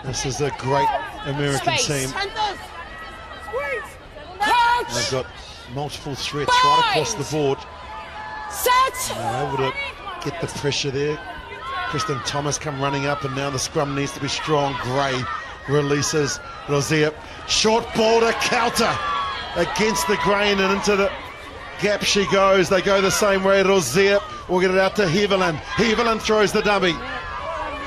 This is a great American team. They've got multiple threats right across the board. They're able to get the pressure there. Kristen Thomas come running up, and now the scrum needs to be strong. Gray releases. Rosier, short ball to counter against the grain and into the gap she goes. They go the same way. Rosier will get it out to Heveland. Heveland throws the dummy.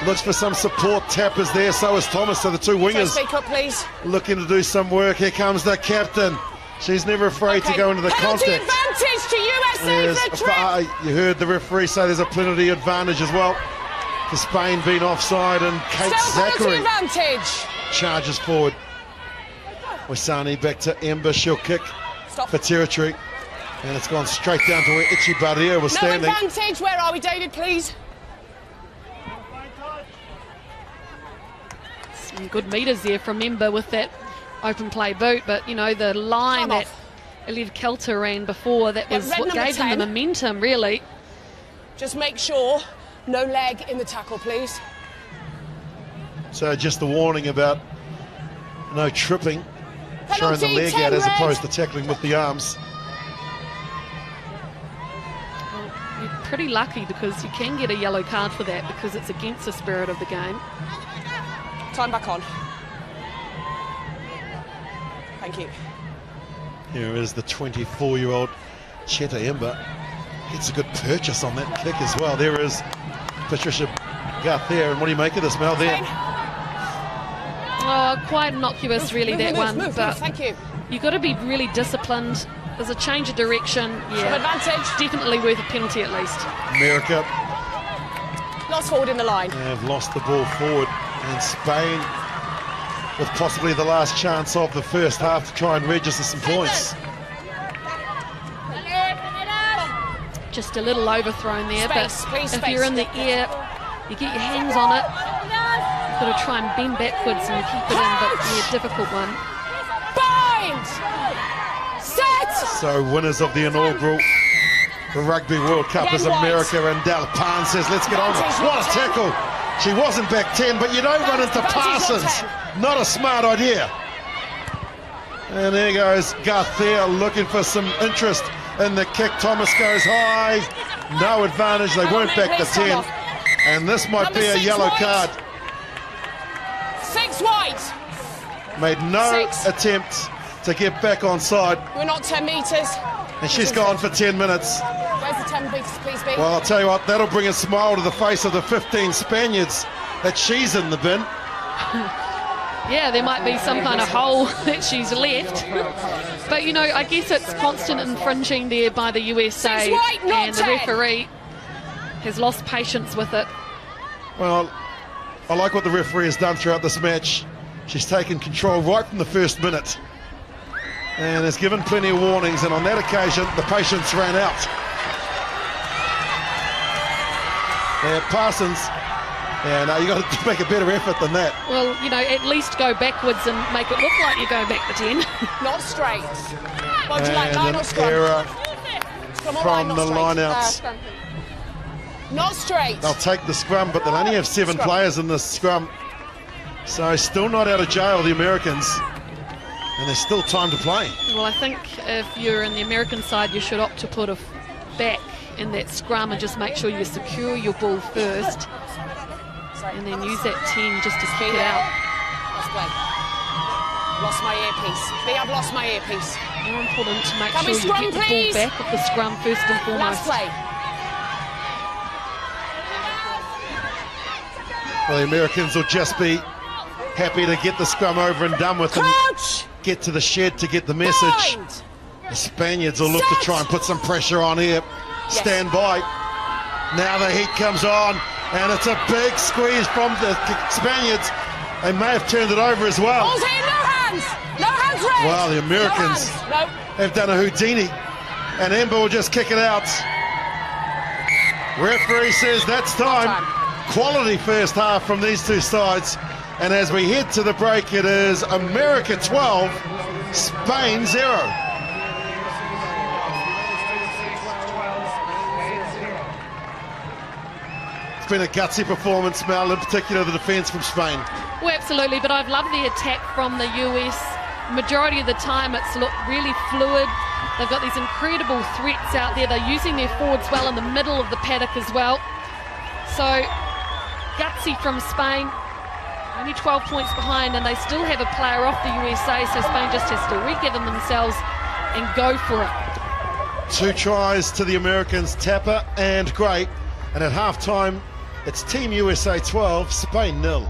Looks for some support. Tappers there, so is Thomas. So the two wingers Speak up, please. looking to do some work. Here comes the captain. She's never afraid to go into the Penalty contact. advantage to USA for a trip. You heard the referee say there's a penalty advantage as well for Spain being offside, and Kate Still Zachary penalty advantage. charges forward. Wasani back to Ember. She'll kick for territory, and it's gone straight down to where Ichi Barrier was No standing. advantage. Where are we, David, please? Some good meters there from Ember with that open play boot, but you know, the line Come that off. Eliv Kelter ran before, that was red what number gave them the 10. momentum, really. Just make sure no leg in the tackle, please. So just the warning about no tripping, showing the Penalty, leg 10 out as red. opposed to tackling with the arms. Well, you're pretty lucky because you can get a yellow card for that because it's against the spirit of the game. Time back on. Thank you. Here is the 24-year-old Cheta Ember. Gets a good purchase on that kick as well. There is Patricia Garthier, and what do you make of this, Mel? There, Oh, quite innocuous, really, that one. Move, but thank you. you've got to be really disciplined. There's a change of direction. Some Yeah, advantage. definitely worth a penalty at least. America Lost forward in the line. have lost the ball forward, and Spain with possibly the last chance of the first half to try and register some points. Just a little overthrown there, Space, but please, if space. you're in the air, you get your hands on it. You've got to try and bend backwards and keep it in, but yeah, difficult one. Bind! Set! So winners of the inaugural Rugby World Cup is Again, White. America, and Dal Pan says, let's get on. Advantage, What a not 10. tackle. She wasn't back 10, but you don't run into Advantage, not Parsons. 10. Not a smart idea. And there goes Garthier looking for some interest in the kick. Thomas goes high. No advantage. They weren't back to 10. And this might Number be a 6 yellow White. card. 6 White. Made no 6. attempt to get back on side. We're not 10 metres. And she's gone for 10 minutes. Where's the 10 metres, please, be? Well, I'll tell you what, that'll bring a smile to the face of the 15 Spaniards that she's in the bin. Yeah, there might be some kind of hole that she's left. But, you know, I guess it's constant infringing there by the USA. 6 White, not and the 10. referee has lost patience with it. Well, I like what the referee has done throughout this match. She's taken control right from the first minute and has given plenty of warnings, and on that occasion, the patience ran out. Parsons, now you got to make a better effort than that. Well, you know, at least go backwards and make it look like you're going back to 10. Not straight. What do you like, And line an or scrum? error Scrum or from line, not the straight? line-outs. Not straight. They'll take the scrum, but they'll only have 7 Scrum. players in this scrum. So still not out of jail, the Americans. And there's still time to play. Well, I think if you're in the American side, you should opt to put a back in that scrum and just make sure you secure your ball first, and then use that 10 just to kick it out. Let's play. Lost my earpiece. I've lost my earpiece. More important to make Can we sure you scrum, get the please? ball back of the scrum first and Last foremost. play. Well, the Americans will just be happy to get the scrum over and done with and Crouch! get to the shed to get the message. Bind! The Spaniards will look to try and put some pressure on here. Stand by. Now the heat comes on, and it's a big squeeze from the Spaniards. They may have turned it over as well. Ball's here, no hands! No hands, Red! Well, the Americans No hands. No. have done a Houdini, and Ember will just kick it out. Referee says that's time. Quality first half from these two sides. And as we head to the break, it is America 12, Spain 0. It's been a gutsy performance, Mel, in particular the defence from Spain. Well, absolutely, but I've loved the attack from the US. Majority of the time it's looked really fluid. They've got these incredible threats out there. They're using their forwards well in the middle of the paddock as well. So, gutsy from Spain. Only 12 points behind, and they still have a player off the USA, so Spain just has to re-gather themselves and go for it. 2 tries to the Americans, Tapper and Gray. And at half-time, it's Team USA 12, Spain 0.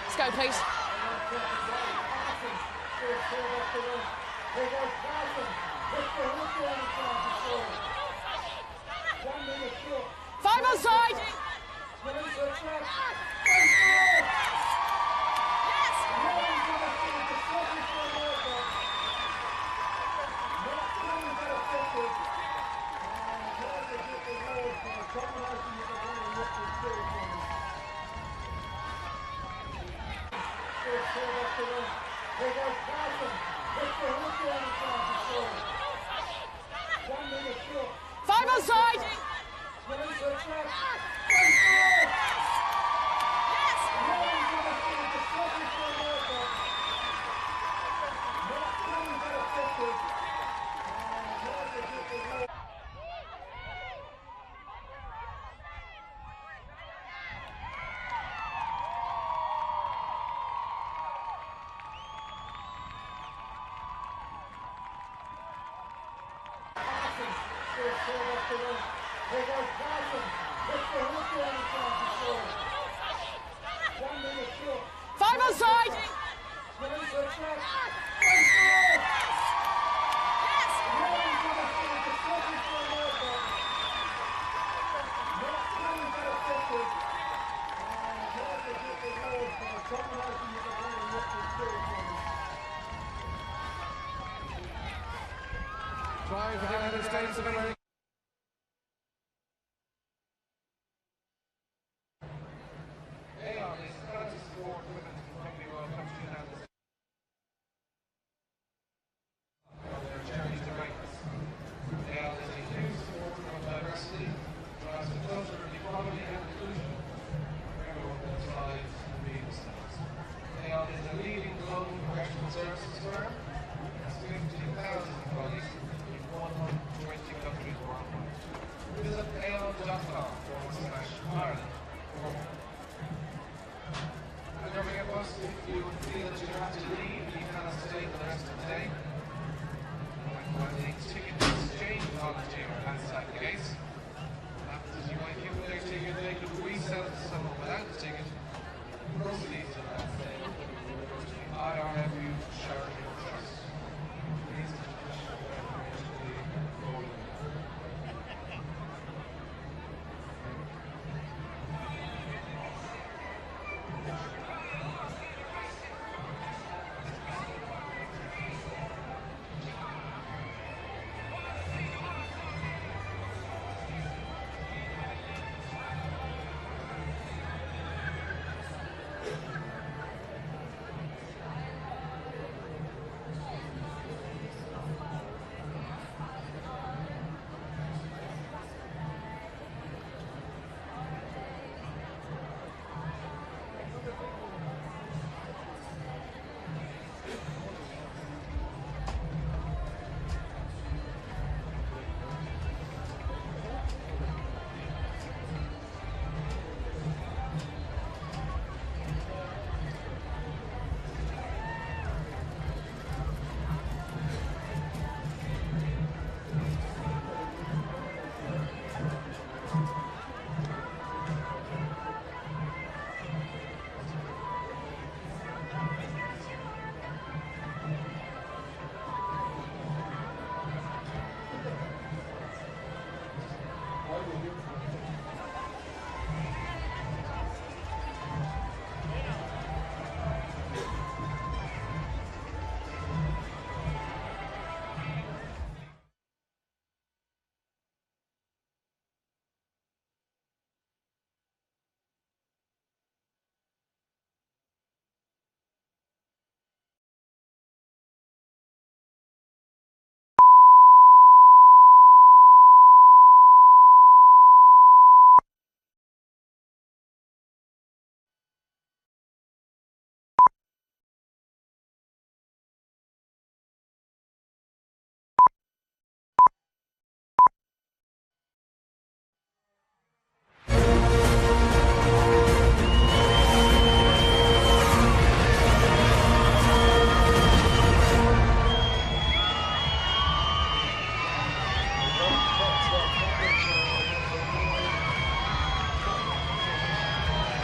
Let's go, please. 5 onside. Five onside. Yes. Five on side. Try for the United States of America.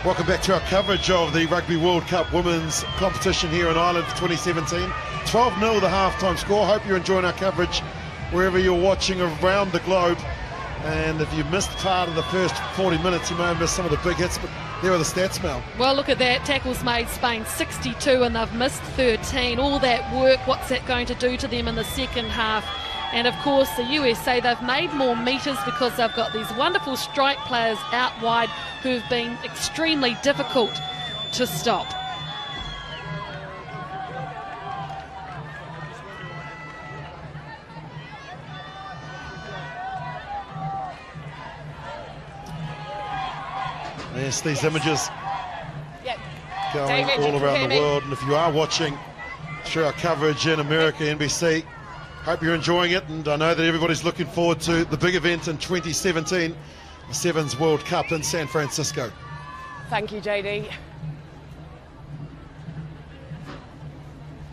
Welcome back to our coverage of the Rugby World Cup Women's competition here in Ireland for 2017. 12-0 the halftime score. Hope you're enjoying our coverage wherever you're watching around the globe. And if you missed part of the first 40 minutes, you may have missed some of the big hits, but there are the stats, Mel. Well, look at that. Tackles made Spain 62 and they've missed 13. All that work, what's that going to do to them in the second half? And of course the USA, they've made more metres because they've got these wonderful strike players out wide who've been extremely difficult to stop. Yes, these images going David, all around the world. And if you are watching through our coverage in America, NBC, hope you're enjoying it. And I know that everybody's looking forward to the big event in 2017, the Sevens World Cup in San Francisco. Thank you, JD.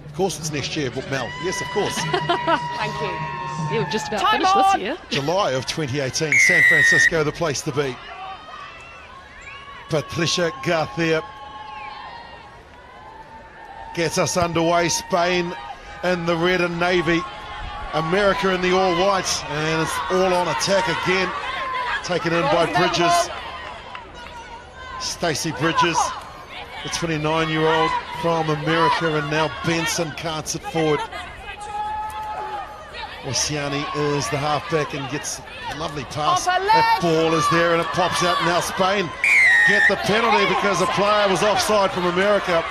Of course it's next year, but Mel. Yes, of course. Thank you. Yeah, we've just about Time finished on. this year. July of 2018, San Francisco, the place to be. Patricia Garcia gets us underway. Spain in the red and navy, America in the all white, and it's all on attack again. Taken in by Bridges. Stacey Bridges, the 29-year-old from America, and now Benson carts it forward. Oceani is the halfback and gets a lovely pass. That ball is there and it pops out. Now Spain get the penalty because the player was offside from America.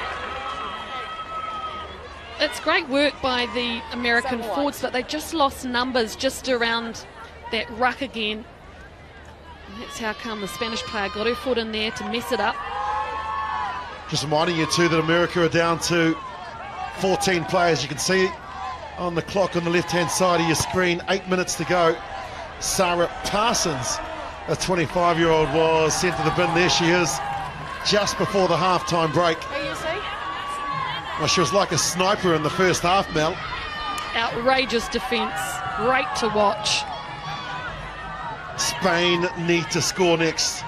It's great work by the American forwards, but they just lost numbers just around that ruck again. And that's how come the Spanish player got her foot in there to mess it up. Just reminding you too that America are down to 14 players. You can see on the clock on the left-hand side of your screen, 8 minutes to go. Sarah Parsons, a 25-year-old, was sent to the bin. There she is, just before the half-time break. Well, she was like a sniper in the first half, Mel. Outrageous defence, great to watch. Spain need to score next.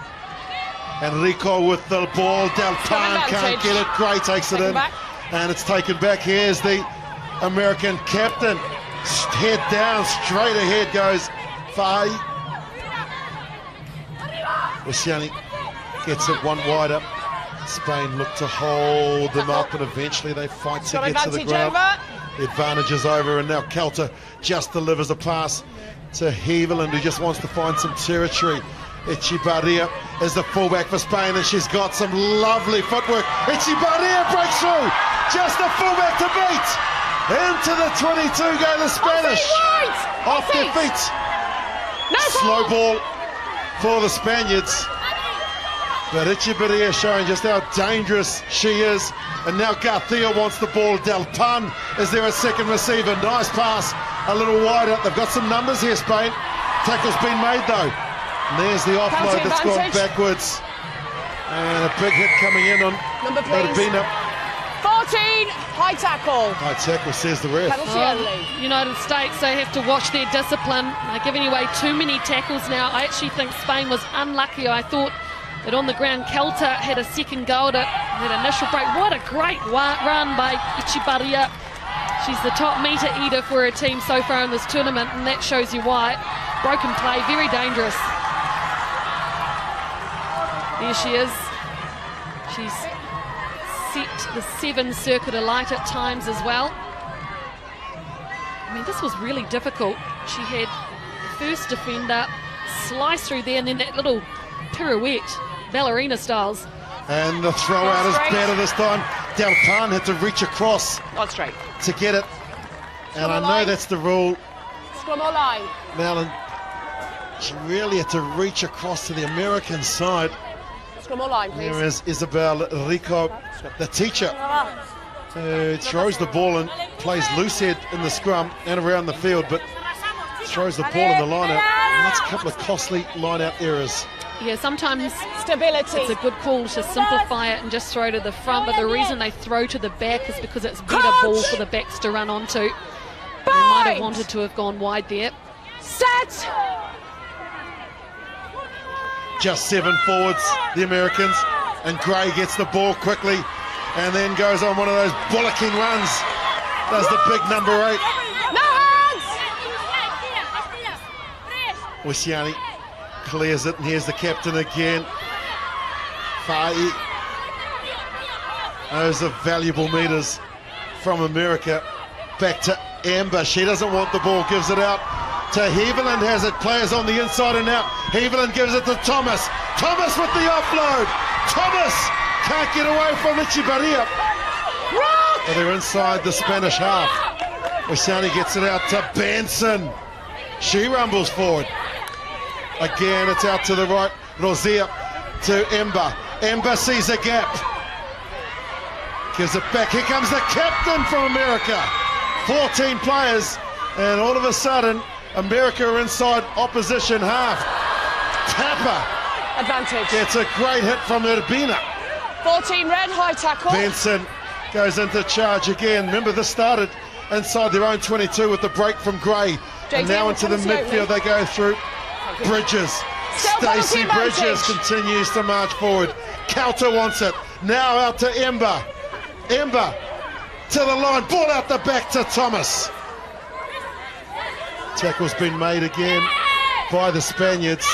Enrico with the ball. Del Pan can't get it. Gray takes it in. And it's taken back. Here's the American captain. Head down, straight ahead goes Fai. Oceani gets it one wide up. Spain look to hold them up, and eventually they fight to get to the ground. The advantage is over, and now Kelter just delivers a pass to Heveland, who just wants to find some territory. Echevarria is the fullback for Spain, and she's got some lovely footwork. Echevarria breaks through, just the fullback to beat. Into the 22 go the Spanish. Off their feet. Slow ball for the Spaniards. But Echevarria showing just how dangerous she is. And now Garcia wants the ball. Del Pan is there a second receiver. Nice pass, a little wider. They've got some numbers here, Spain. Tackle's been made though. And there's the offload that's gone backwards. And a big hit coming in on Urbina. 14, high tackle. High tackle, says the ref. United States, they have to watch their discipline. They're giving away too many tackles now. I actually think Spain was unlucky. I thought that on the ground, Kelter had a second go at it, that initial break. What a great run by Echevarria. She's the top meter eater for her team so far in this tournament, and that shows you why. Broken play, very dangerous. There she is. She's set the 7 circuit alight at times as well. I mean, this was really difficult. She had the first defender slice through there, and then that little pirouette, ballerina styles. And the throw out is better this time. Del Pan had to reach across to get it. And I know that's the rule, Melon. She really had to reach across to the American side. There is Isabel Rico, the teacher, who throws the ball and plays loose head in the scrum and around the field, but throws the ball in the line-out. And that's a couple of costly line-out errors. Yeah, sometimes stability. It's a good call to simplify it and just throw to the front, but the reason they throw to the back is because it's better ball for the backs to run onto. They might have wanted to have gone wide there. Set! Just 7 forwards, the Americans, and Gray gets the ball quickly and then goes on one of those bullocking runs. Does the big number 8. No hands! Oceani clears it, and here's the captain again. Fai. Those are valuable meters from America. Back to Amber. She doesn't want the ball, gives it out to Heveland, has it, players on the inside and out. Heveland gives it to Thomas. Thomas with the offload. Thomas can't get away from Echevarria. But they're inside the Spanish half. Oceani gets it out to Benson. She rumbles forward. Again, it's out to the right. Rosier to Ember. Ember sees a gap. Gives it back. Here comes the captain from America. 14 players, and all of a sudden, America are inside opposition half. Tapper. Advantage. It's a great hit from Urbina. 14 red, high tackle. Benson goes into charge again. Remember, this started inside their own 22 with the break from Gray. And now into the midfield they go through. Bridges. Stacey Bridges continues to march forward. Kelter wants it. Now out to Ember. Ember to the line. Ball out the back to Thomas. Tackle's been made again by the Spaniards.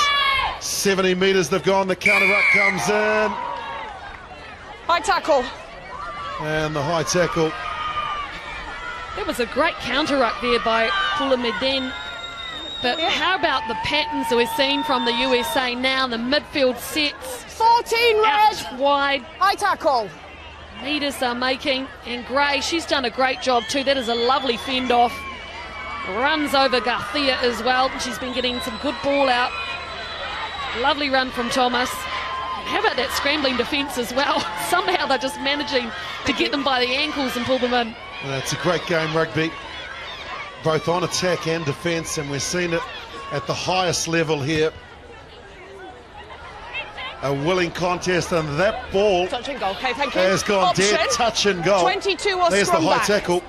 70 metres they've gone. The counter-ruck comes in. High tackle. And the high tackle. There was a great counter-ruck there by Pulameden. But how about the patterns that we're seeing from the USA now? The midfield sets. 14 red. Out wide. High tackle. Meters are making. And Gray, she's done a great job too. That is a lovely fend off. Runs over Garcia as well. She's been getting some good ball out. Lovely run from Thomas. How about that scrambling defence as well? Somehow they're just managing to get them by the ankles and pull them in. It's a great game, rugby. Both on attack and defence, and we're seeing it at the highest level here. A willing contest, and that ball Touch and goal. Okay, thank you. has gone Option. dead. Touch and goal. 22 or There's the scrum high back. tackle.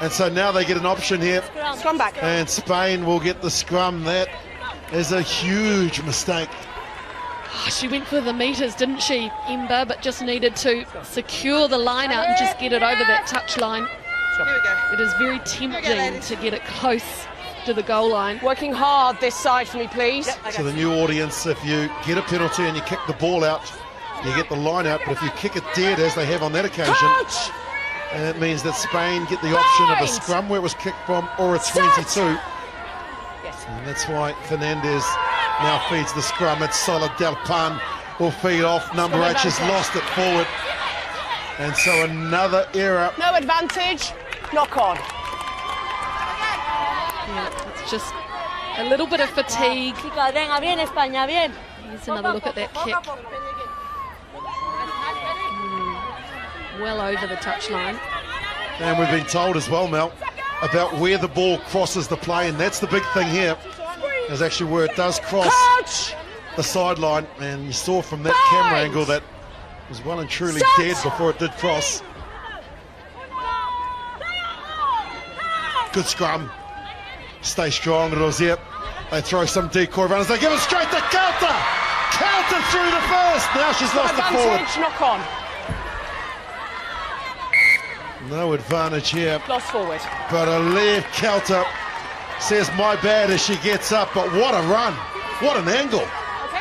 And so now they get an option here. Scrum back. And Spain will get the scrum. That is a huge mistake. Oh, she went for the meters, didn't she, Ember, but just needed to secure the line out and just get it over that touch line. It is very tempting to get it close to the goal line. Working hard this side for me, please. To the new audience, if you get a penalty and you kick the ball out, you get the line out. But if you kick it dead, as they have on that occasion, Coach! and it means that Spain get the option of a scrum where it was kicked from, or a 22. And that's why Fernandez now feeds the scrum. It's solid. Del Pan will feed off. Number 8 has lost it forward. And so another error. No advantage. Knock on. Yeah, it's just a little bit of fatigue. Chicas, venga, bien España, bien. Here's another look at that kick. Well over the touchline. And we've been told as well, Mel, about where the ball crosses the play, and that's the big thing here, is actually where it does cross the sideline. And you saw from that camera angle that it was well and truly dead before it did cross. Good scrum. Stay strong, Rosier. They throw some decoy runners. They give it straight to Kelter. Kelter through the first. Now she's lost the forward. Knock on. No advantage here. Lost forward. But Alev Kelter says my bad as she gets up. But what a run. What an angle.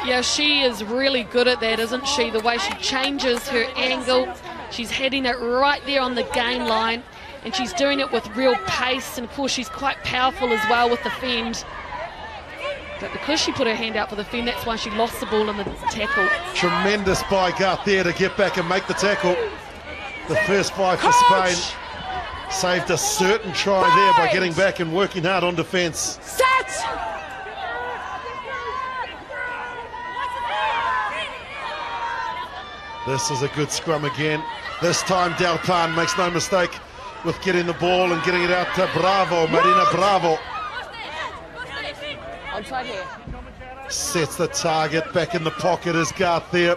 Yeah, she is really good at that, isn't she? The way she changes her angle. She's heading it right there on the game line. And she's doing it with real pace, and of course she's quite powerful as well with the fend. But because she put her hand out for the fend, that's why she lost the ball in the tackle. Tremendous by Garcia to get back and make the tackle. The first 5 for Spain. Saved a certain try there by getting back and working hard on defence. Set! This is a good scrum again. This time Del Pan makes no mistake with getting the ball and getting it out to Bravo, Marina Bravo. Onside here. Sets the target, back in the pocket is Garcia.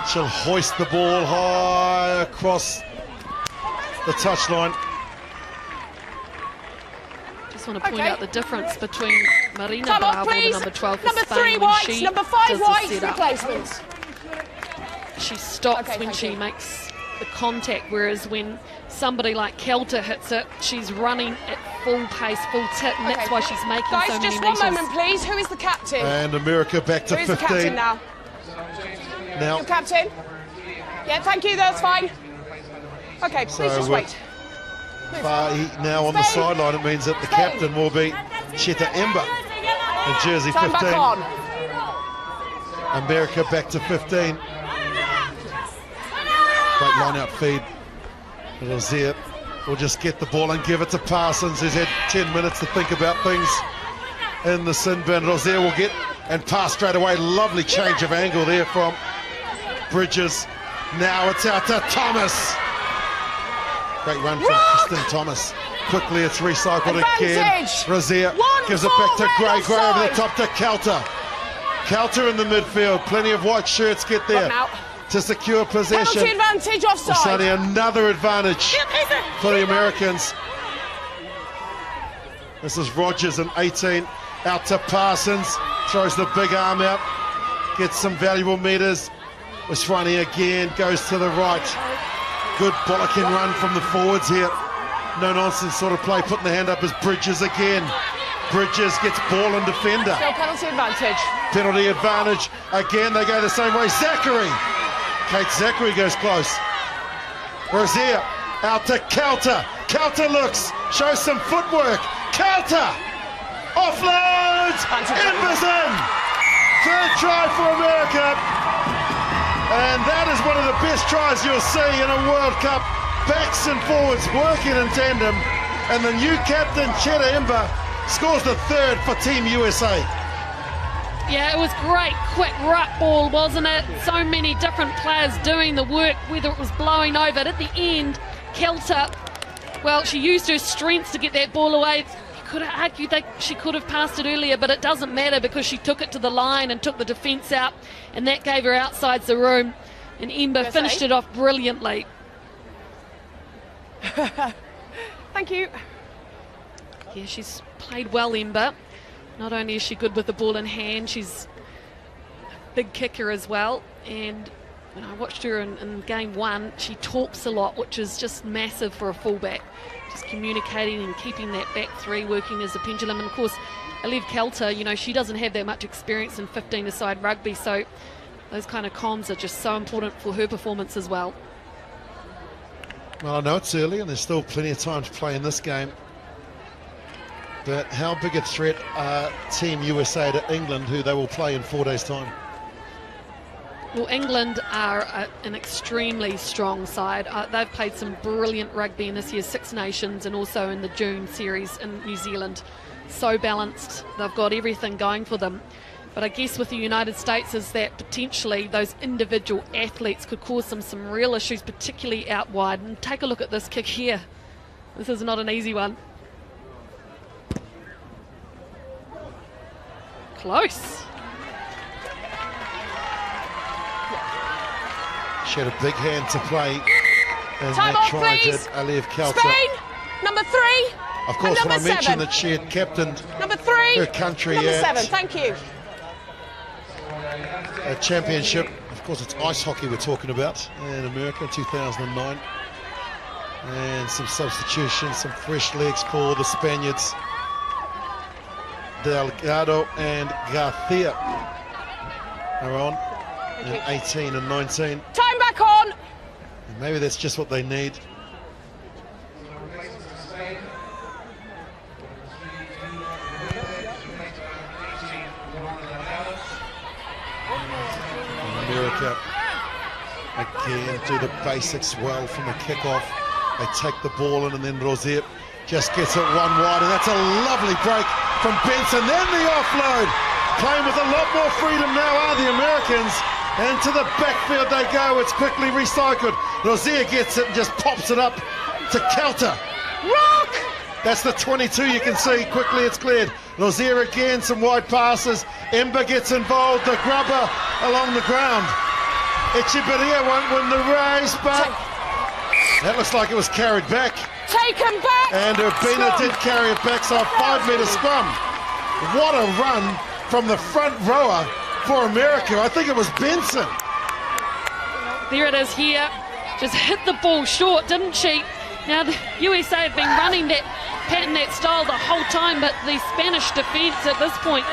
She'll hoist the ball high across the touchline. Just want to point out the difference between Marina Time off, Bravo, the please. number 12 for Number Spain, 3 when whites, she number 5 does the whites setup. replacements. She stops Okay, when thank she you. makes the contact, whereas when somebody like Kelter hits it, she's running at full pace, full tip, and that's why she's making Guys, so many just meters. one moment, please. Who is the captain? And America back to Who is the 15. captain now? Now, Your captain? Yeah, thank you, that's fine. Okay, please So, just wait. now on the sideline, it means that the captain will be Cheta Ember in jersey Time 15. back on. America back to 15. Great line-out feed. Rosier will just get the ball and give it to Parsons, who's had 10 minutes to think about things in the sin bin. Rosier will get and pass straight away. Lovely change of angle there from Bridges. Now it's out to Thomas. Great run from Kristen Thomas. Quickly it's recycled again. Advantage. Rosier gives it back to Gray. Gray over the top to Kelter. Kelter in the midfield. Plenty of white shirts get there Run out. to secure possession. Penalty advantage offside. Suddenly another advantage for the Americans. This is Rogers in 18, out to Parsons, throws the big arm out, gets some valuable meters. Was running again, goes to the right. Good bollocking run from the forwards here. No nonsense sort of play, putting the hand up as Bridges again. Bridges gets ball and defender. Still penalty advantage. Penalty advantage. Again, they go the same way. Zachary. Kate Zachary goes close. Rozier out to Kelter. Kelter looks, shows some footwork. Kelter offloads. Embers in. Third try for America. And that is one of the best tries you'll see in a World Cup. Backs and forwards working in tandem. And the new captain, Cheddar Ember, scores the third for Team USA. Yeah, it was great, quick ruck ball, wasn't it? So many different players doing the work, whether it was blowing over. At the end, Kelter, well, she used her strength to get that ball away. You could have argued that she could have passed it earlier, but it doesn't matter because she took it to the line and took the defence out, and that gave her outside the room. And Ember finished it off brilliantly. Thank you. Yeah, she's played well, Ember. Not only is she good with the ball in hand, she's a big kicker as well. And when I watched her in game one, she talks a lot, which is just massive for a fullback. Just communicating and keeping that back three working as a pendulum. And of course, Alev Kelter, you know, she doesn't have that much experience in 15-a-side rugby, so those kind of comms are just so important for her performance as well. Well, I know it's early and there's still plenty of time to play in this game. But how big a threat are Team USA to England, who they will play in 4 days' time? Well, England are an extremely strong side. They've played some brilliant rugby in this year's Six Nations and also in the June series in New Zealand. So balanced, they've got everything going for them. But I guess with the United States is that potentially those individual athletes could cause them some real issues, particularly out wide. And take a look at this kick here. This is not an easy one. Close. She had a big hand to play in Time that off, try, please. did Alev Kelter. Spain, number 3. Of course, and when I number mentioned 7. that she had captained Number 3. her country Number at 7. Thank you. a championship, of course it's ice hockey we're talking about, in America, 2009. And some substitutions, some fresh legs for the Spaniards. Delgado and Garcia are on in 18 and 19. Time back on. And maybe that's just what they need. America again do the basics well from the kickoff. They take the ball in and then Rozier just gets it one wide, and that's a lovely break from Benson. Then the offload, playing with a lot more freedom now are the Americans, and to the backfield they go. It's quickly recycled. Rozier gets it and just pops it up to Kelter. Rock! That's the 22 you can see. Quickly it's cleared. Rozier again, some wide passes. Ember gets involved, the grubber along the ground. Echeverria won't win the race, but that looks like it was carried back. Taken back. And Urbina did carry it back, so a 5-metre scrum. What a run from the front rower for America. I think it was Benson. There it is here. Just hit the ball short, didn't she? Now the USA have been running that pattern, that style the whole time, but the Spanish defence at this point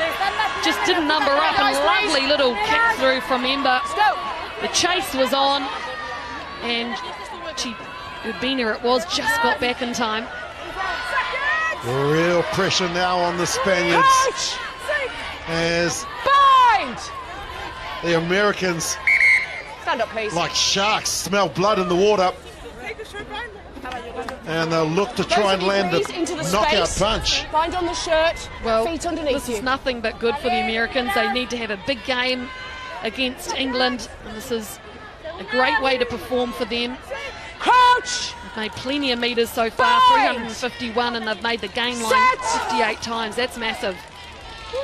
just didn't number up. And a lovely little kick through from Ember. The chase was on, and Urbina it was, just got back in time. Real pressure now on the Spaniards. Coach! As Bind! the Americans, Stand up, please. like sharks, smell blood in the water. And they'll look to try and land a knockout punch. Bind on the shirt, Well, feet underneath this you. is nothing but good for the Americans. They need to have a big game against England, and this is a great way to perform for them. Crouch! They've made plenty of metres so far, Bind! 351, and they've made the game line Set! 58 times. That's massive.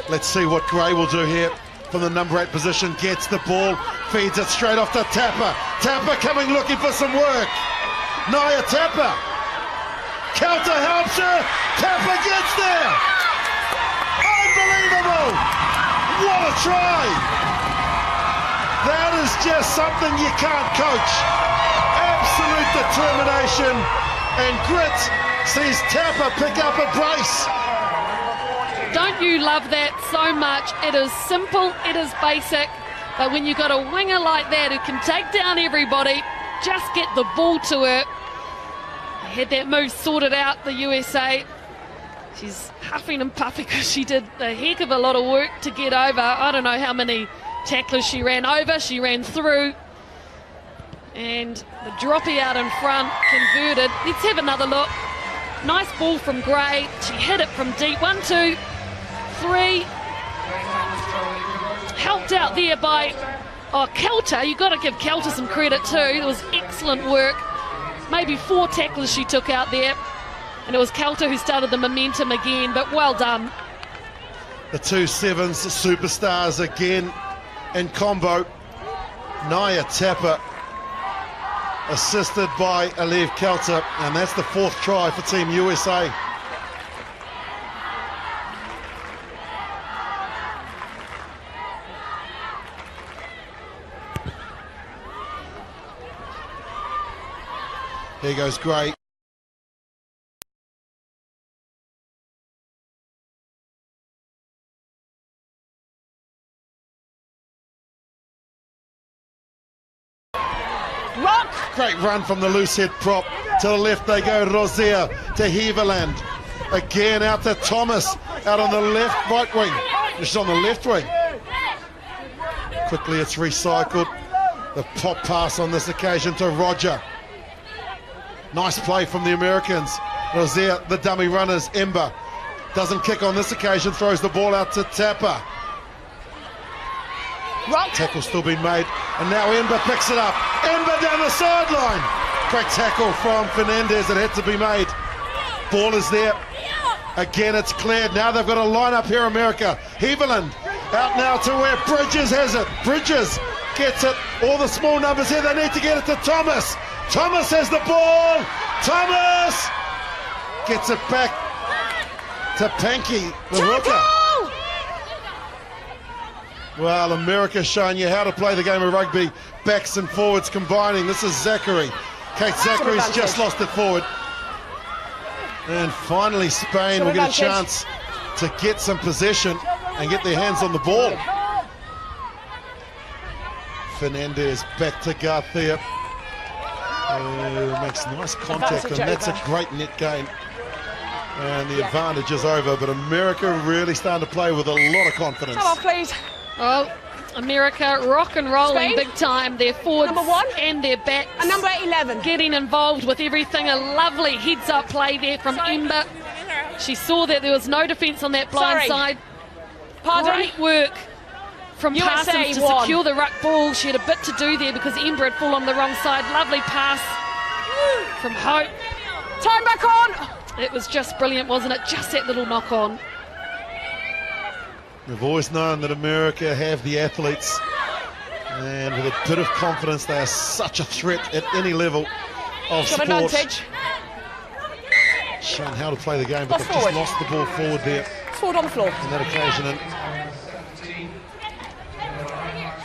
Let's see what Gray will do here. From the number 8 position, gets the ball, feeds it straight off to Tapper. Tapper coming looking for some work. Naya Tapper Kelter helps her. Tapper gets there. Unbelievable. What a try. That is just something you can't coach. Absolute determination and grit sees Tapper pick up a brace. Don't you love that so much? It is simple, it is basic, but when you've got a winger like that who can take down everybody, just get the ball to her. They had that move sorted out, the USA. She's huffing and puffing because she did a heck of a lot of work to get over. I don't know how many tacklers she ran over, she ran through. And the droppy out in front, converted. Let's have another look. Nice ball from Gray. She hit it from deep. 1, 2, 3. Helped out there by Kelter. You've got to give Kelter some credit too. It was excellent work. Maybe 4 tacklers she took out there. And it was Kelter who started the momentum again, but well done. The 2 sevens superstars again in combo. Naya Tapper assisted by Alev Kelter, and that's the 4th try for Team USA. Here goes Gray. Rock! Great run from the loose head prop. To the left they go, Rosier to Heverland. Again out to Thomas, out on the left right wing. She's on the left wing. Quickly it's recycled. The pop pass on this occasion to Roger. Nice play from the Americans. Rosier, the dummy runners, Ember. Doesn't kick on this occasion, throws the ball out to Tapper. Rock! Tackle still being made, and now Ember picks it up. Ember down the sideline. Great tackle from Fernandez that had to be made. Ball is there. Again, it's cleared. Now they've got a line up here, America. Heverland out now to where Bridges has it. Bridges gets it. All the small numbers here. They need to get it to Thomas. Thomas has the ball. Thomas gets it back to Panky, the hooker. Well, America's showing you how to play the game of rugby. Backs and forwards combining. This is Zachary. Kate Zachary's just lost it forward. And finally Spain will get a chance to get some possession and get their hands on the ball. Fernandez back to Garcia. Makes nice contact, and that's a great net gain. And the advantage is over, but America really starting to play with a lot of confidence. Come on, please. Oh, America rock and rolling Spain. big time. Their forwards Number 1 and their backs. And number 11. Getting involved with everything. A lovely heads-up play there from Ember. She saw that there was no defence on that blind side. Pardon? Great work from USA Parsons to won. secure the ruck ball. She had a bit to do there because Ember had fallen on the wrong side. Lovely pass from Hope. Time back on. It was just brilliant, wasn't it? Just that little knock on. We've always known that America have the athletes, and with a bit of confidence they are such a threat at any level of Got sport. advantage. Shown how to play the game, but they've Forward. just lost the ball forward there Forward on the floor. on that occasion. And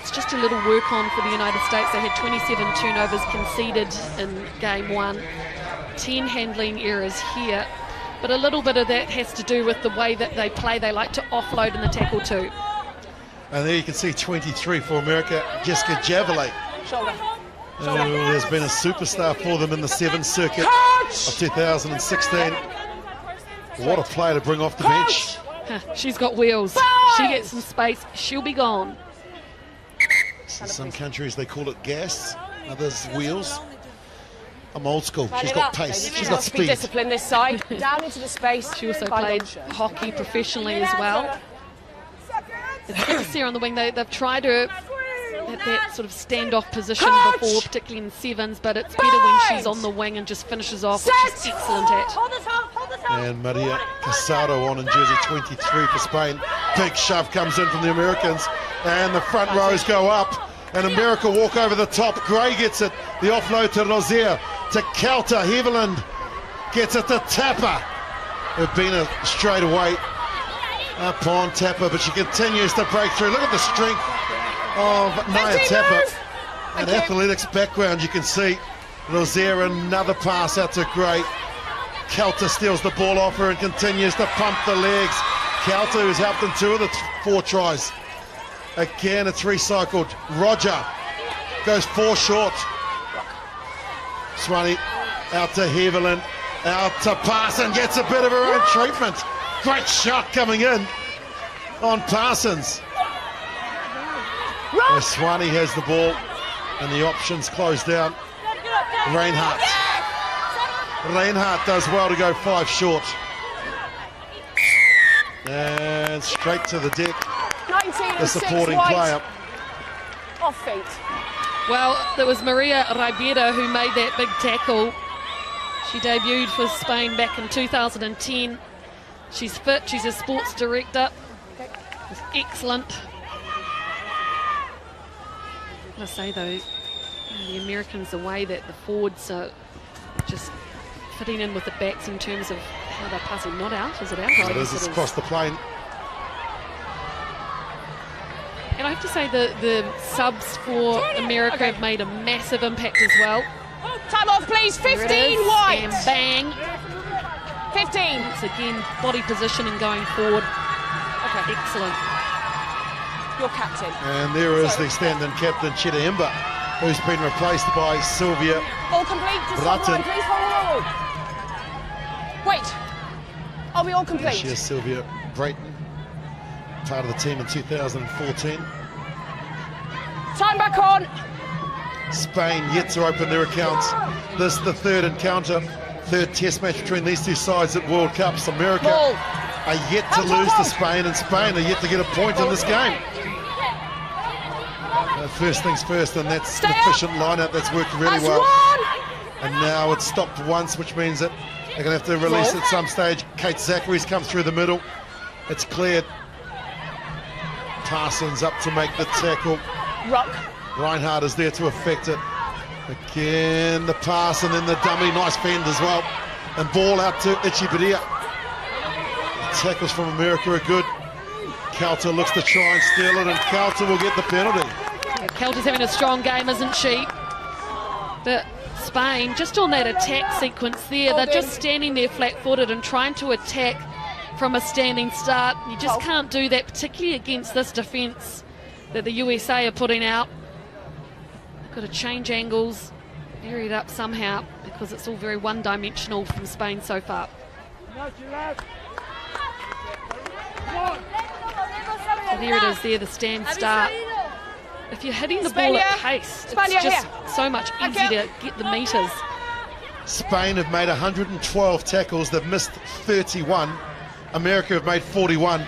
It's just a little work on for the United States. They had 27 turnovers conceded in game 1. 10 handling errors here. But a little bit of that has to do with the way that they play. They like to offload in the tackle too. And there you can see 23 for America, Jessica Javelay. Shoulder. Who has been a superstar for them in the 7th circuit of 2016. What a player to bring off the bench. She's got wheels. She gets some space, she'll be gone. In some countries they call it gas, others wheels. I'm old school. She's got pace. She's got Be speed. disciplined this side. Down into the space. She also played hockey professionally as well. It's good to see her on the wing. They've tried her at that sort of standoff position before, particularly in sevens, but it's better when she's on the wing and just finishes off, which she's excellent at. And Maria Casado on in jersey 23 for Spain. Big shove comes in from the Americans, and the front rows go up, and America walk over the top. Gray gets it. The offload to Rozier, to Kelter. Heverland Gets it to Tapper. Urbina straight away up on Tapper, but she continues to break through. Look at the strength of Naya Tapper. And athletics background, you can see. Rozier, another pass out to Gray. Kelter steals the ball off her and continues to pump the legs. Kelter, who's helped in 2 of the 4 tries. Again, it's recycled. Roger goes 4 short. Swanee out to Heverland, out to Parsons, gets a bit of her own treatment. Great shot coming in on Parsons. Swanee has the ball and the options closed down. Reinhardt does well to go 5 short. And straight to the deck. 19 the supporting player. Off feet. Well, there was Maria Ribera who made that big tackle. She debuted for Spain back in 2010. She's fit, she's a sports director. She's excellent. I say though, the Americans, the way that the forwards are just fitting in with the backs in terms of how they're passing. Not out, is it out? It is, it's across the plane. And I have to say the subs for America have made a massive impact as well. Time off, please. 15 wide. And bang. 15. It's again body position and going forward. Okay. Excellent. Your captain. And there is the stand-in captain, Chita Imba, who's been replaced by Sylvia. All complete. Just one line, please. Hold. Wait. Are we all complete? She is Sylvia Brayton, part of the team in 2014. Time back on. Spain yet to open their accounts. This is the 3rd encounter, 3rd test match between these 2 sides at World Cups. America are yet to lose to Spain, and Spain are yet to get a point in this game. First things first, and that's an efficient lineup that's worked really well. And now it's stopped once, which means that they're going to have to release at some stage. Kate Zachary's come through the middle. It's cleared. Parsons up to make the tackle. Reinhardt is there to affect it. Again, the pass and then the dummy. Nice bend as well. And ball out to Echeverria. The tackles from America are good. Kelter looks to try and steal it, and Kelter will get the penalty. Yeah, Kelter's having a strong game, isn't she? But Spain, just on that attack sequence there, they're just standing there flat-footed and trying to attack from a standing start. You just can't do that, particularly against this defence that the USA are putting out. They've got to change angles, vary it up somehow, because it's all very one-dimensional from Spain so far. So there it is there, the stand start. If you're hitting the ball at pace, it's just so much easier to get the metres. Spain have made 112 tackles, they've missed 31. America have made 41.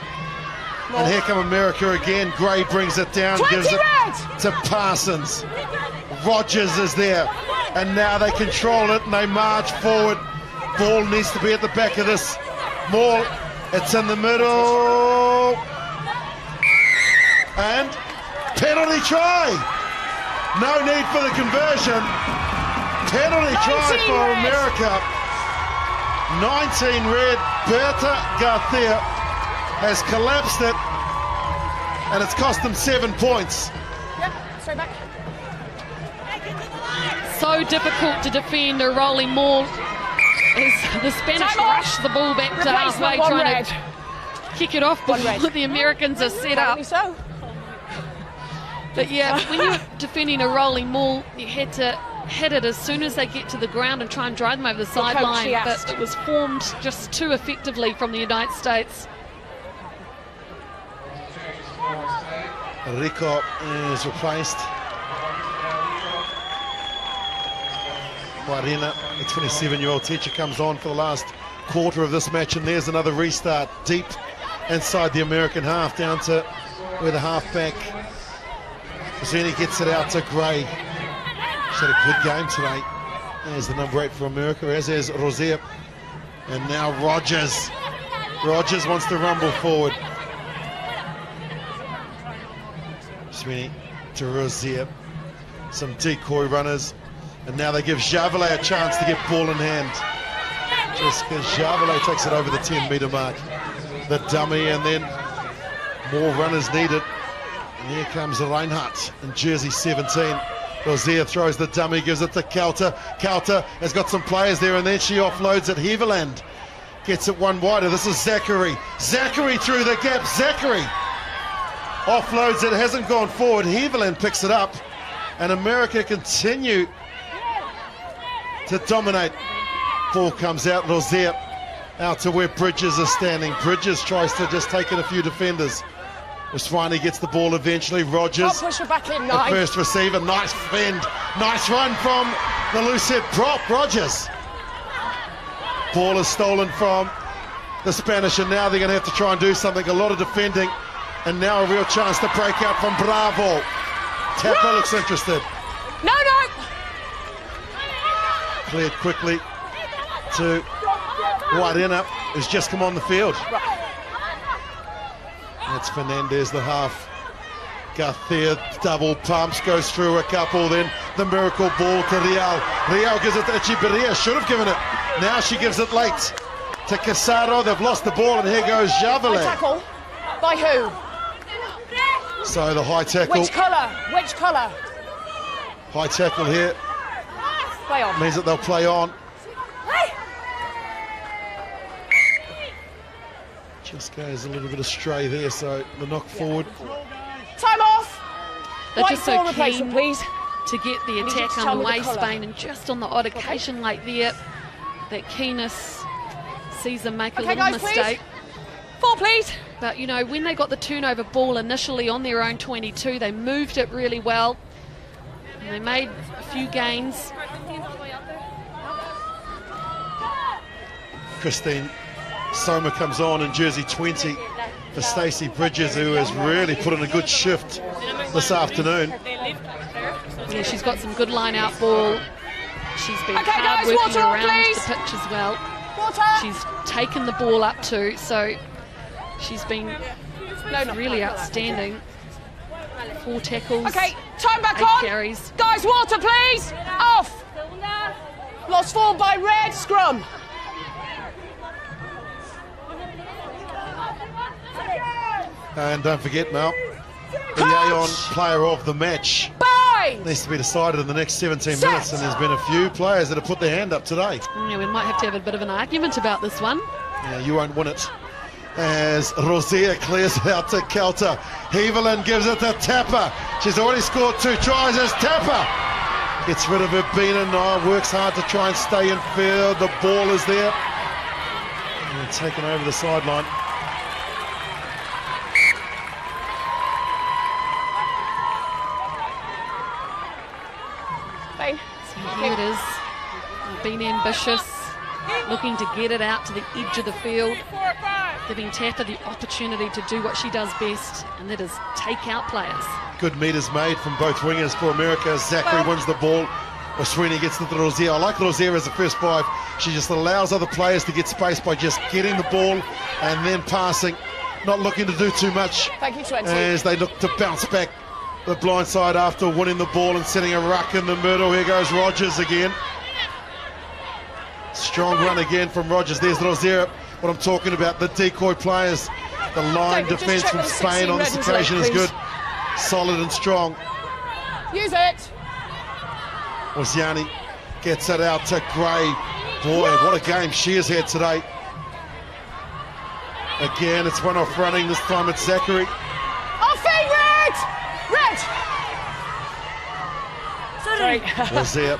And here come America again. Gray brings it down, gives it to Parsons. Rogers is there, and now they control it and they march forward. Ball needs to be at the back of this maul. It's in the middle. And penalty try. No need for the conversion. Penalty try for America. 19 red. Berta Garcia has collapsed it, and it's cost them 7 points. Yep, straight back. So difficult to defend a rolling maul as the Spanish rush the ball back to halfway, trying to kick it off before the Americans are set up. But yeah, when you're defending a rolling maul, you had to hit it as soon as they get to the ground and try and drive them over the sideline, but it was formed just too effectively from the United States. Rico is replaced. Guarina, the 27-year-old teacher, comes on for the last quarter of this match, and there's another restart deep inside the American half, down to where the halfback Zeni gets it out to Gray. She's had a good game today. There's the number 8 for America, as is Rozier. And now Rogers. Rogers wants to rumble forward. Sweeney to Rozier. Some decoy runners. And now they give Javelet a chance to get ball in hand. Jessica Javelet takes it over the 10-metre mark. The dummy, and then more runners needed. And here comes Reinhardt in jersey 17. Rosier throws the dummy, gives it to Kauta. Kauta has got some players there, and then she offloads at Heverland. Gets it one wider. This is Zachary. Zachary through the gap. Zachary offloads it, hasn't gone forward. Heverland picks it up, and America continue to dominate. Ball comes out. Rosier out to where Bridges is standing. Bridges tries to just take in a few defenders. Swiney gets the ball eventually. Rogers, push her back in, the first receiver. Nice fend. Nice run from the loose head prop, Rogers. Ball is stolen from the Spanish, and now they're going to have to try and do something. A lot of defending, and now a real chance to break out from Bravo. Tapper looks interested. No. Cleared quickly to Wairena, who's just come on the field. That's Fernandez, the half. Garcia double pumps, goes through a couple, then the miracle ball to Real. Real gives it to Echeverria, should have given it. Now she gives it late to Casado. They've lost the ball, and here goes Javelet. Tackle. By who? So the high tackle. Which colour? Which colour? High tackle here. Play on. Means that they'll play on. Just goes a little bit astray there, so the knock forward. Time off. They're just so replacement, keen please. to get the You attack just tell me the underway, colour. Spain, and just on the odd occasion like there, that keenness sees them make a little guys, please. mistake. 4, please. But, you know, when they got the turnover ball initially on their own 22, they moved it really well. And they made a few gains. Christine Soma comes on in jersey 20 for Stacey Bridges, who has really put in a good shift this afternoon. Yeah, she's got some good line-out ball. She's been Okay, hard guys, working water on, around please. the pitch as well. Water. She's taken the ball up too, so she's been really outstanding. 4 tackles, Okay, time back 8 on. carries. Guys, water, please. Off. Lost 4 by red. Scrum. And don't forget, Mel, the Aeon player of the match Bye. needs to be decided in the next 17 minutes, and there's been a few players that have put their hand up today. Yeah, we might have to have a bit of an argument about this one. Yeah, you won't win it. As Rosier clears it out to Kelter. Heverland gives it to Tapper. She's already scored 2 tries as Tapper gets rid of Urbina. Now works hard to try and stay in field. The ball is there. And taken over the sideline. Fine. So here it is. They've been ambitious, looking to get it out to the edge of the field, giving Tapper the opportunity to do what she does best, and that is take out players. Good meters made from both wingers for America. Zachary wins the ball. Or Sweeney gets it to Rosier. I like Rosier as the first 5. She just allows other players to get space by just getting the ball and then passing, not looking to do too much. Thank you, 20. As they look to bounce back the blind side after winning the ball and setting a ruck in the middle. Here goes Rogers again. Strong run again from Rogers. There's Rosier. What I'm talking about, the decoy players. The line David, just defence check from with the Spain 16 on this red and occasion black, is good. please. Solid and strong. Use it. Oziani gets it out to Gray. Boy, what a game she has had today. Again, it's one off running. This time it's Zachary. Our favourite. Red. Sorry. Rosier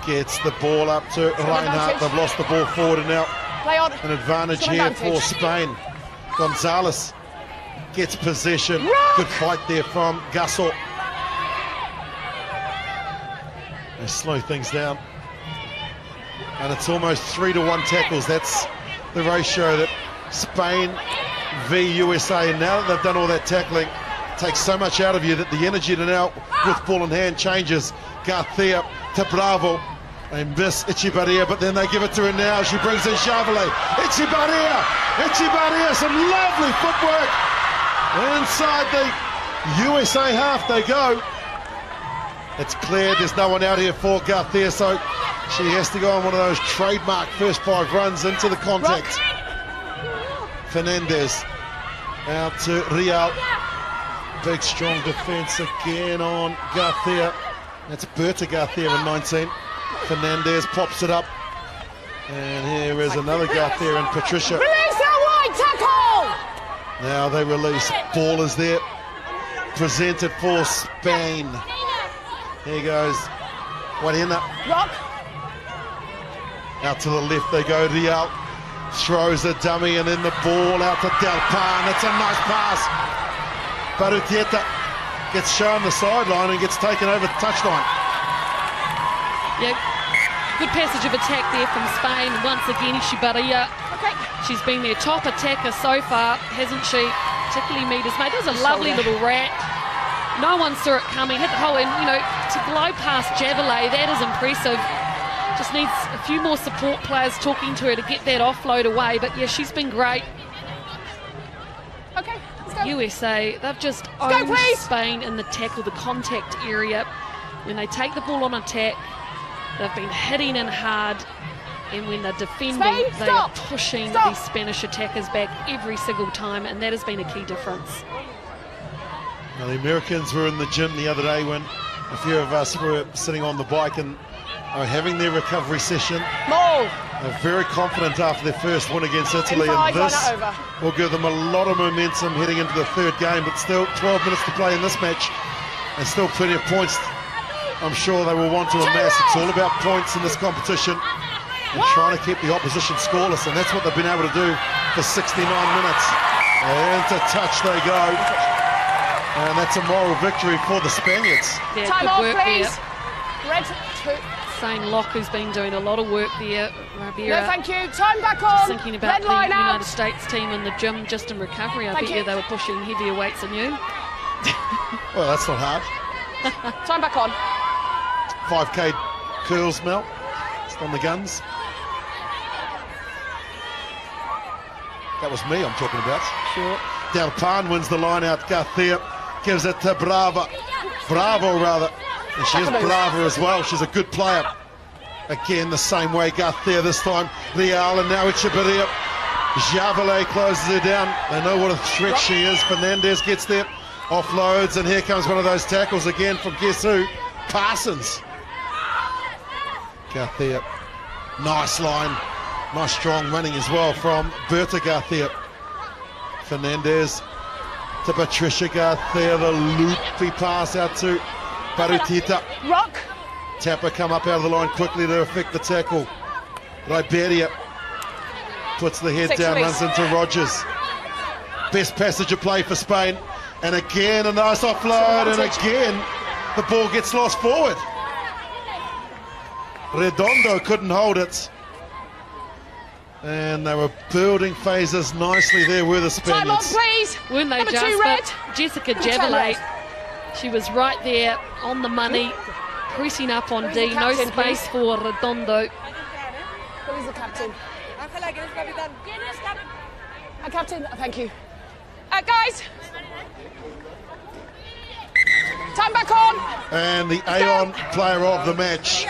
gets the ball up to Reinhardt. They've lost the ball forward, and now Play on. an advantage It's an here advantage. for Spain. Gonzalez gets possession. Rock! Good fight there from Gasol. They slow things down. And it's almost 3-to-1 tackles. That's the ratio that Spain v USA. And now that they've done all that tackling, it takes so much out of you that the energy to now, with ball in hand, changes. Garcia to Bravo. They miss Echeverria, but then they give it to her now. She brings in Javelet. Echeverria, some lovely footwork. Inside the USA half they go. It's cleared, there's no one out here for Garcia, so She has to go on one of those trademark first 5 runs into the contact. Fernandez out to Real. Big strong defence again on Garcia. That's Berta Garcia in 19. Fernandez pops it up. And here is another Garcia and Patricia. Release that wide tackle! Now they release. Ball is there. Presented for Spain. Here goes Guarina. Rock. Out to the left they go. Real throws a dummy and then the ball out to Del Pan. It's a nice pass. Barutieta gets shown the sideline and gets taken over the touchline. Yeah, good passage of attack there from Spain. Once again, Ishibaria. Okay. She's been their top attacker so far, hasn't she? Particularly meters made. There's a lovely little rat. No one saw it coming. Hit the hole, and you know, to blow past Javelay, that is impressive. Just needs a few more support players talking to her to get that offload away. But yeah, she's been great. Okay, let's go. USA, they've just owned Spain in the tackle, the contact area. When they take the ball on attack, they've been hitting in hard. And when they're defending, they are pushing these Spanish attackers back every single time. And that has been a key difference. Now, the Americans were in the gym the other day when a few of us were sitting on the bike and are having their recovery session. They're very confident after their first win against Italy, and this will give them a lot of momentum heading into the third game. But still 12 minutes to play in this match and still plenty of points I'm sure they will want to amass. It's all about points in this competition and trying to keep the opposition scoreless, and that's what they've been able to do for 69 minutes. And to touch they go. And that's a moral victory for the Spaniards. Yeah, Time good off, work please. there. Red 2. Shane Locke, who's been doing a lot of work there. Rabira, No, thank you. Time back on. just thinking about Red the line United out. States team in the gym just in recovery. I Thank bet you. they were pushing heavier weights than you. Well, that's not hard. Time back on. 5K curls, Mel. It's on the guns. That was me I'm talking about. Sure. Del Pan wins the line out. Garcia gives it to Bravo, rather. And she is Brava as well. She's a good player. Again, the same way Garcia this time. Real, and now Echeverria. Javelay closes her down. They know what a threat she is. Fernandez gets there. Offloads, and here comes one of those tackles again from guess who? Parsons. Garcia. Nice line. Nice strong running as well from Berta Garcia. Fernandez to Patricia Garcia. The loopy pass out to Barutita. Rock. Tapper come up out of the line quickly to effect the tackle. Riberia puts the head down, runs into Rogers. Best passage of play for Spain. And again, a nice offload, and again, the ball gets lost forward. Redondo couldn't hold it. And they were building phases nicely there with the Time on, Spaniards. please. Weren't they Number just? 2, Red. But Jessica Number 10, Javelay, Red. she was right there on the money, pressing up on Who's D. the No captain, space please? for Redondo. Who is the captain? Captain, thank you. Guys. Time back on. And the Aeon player of the match.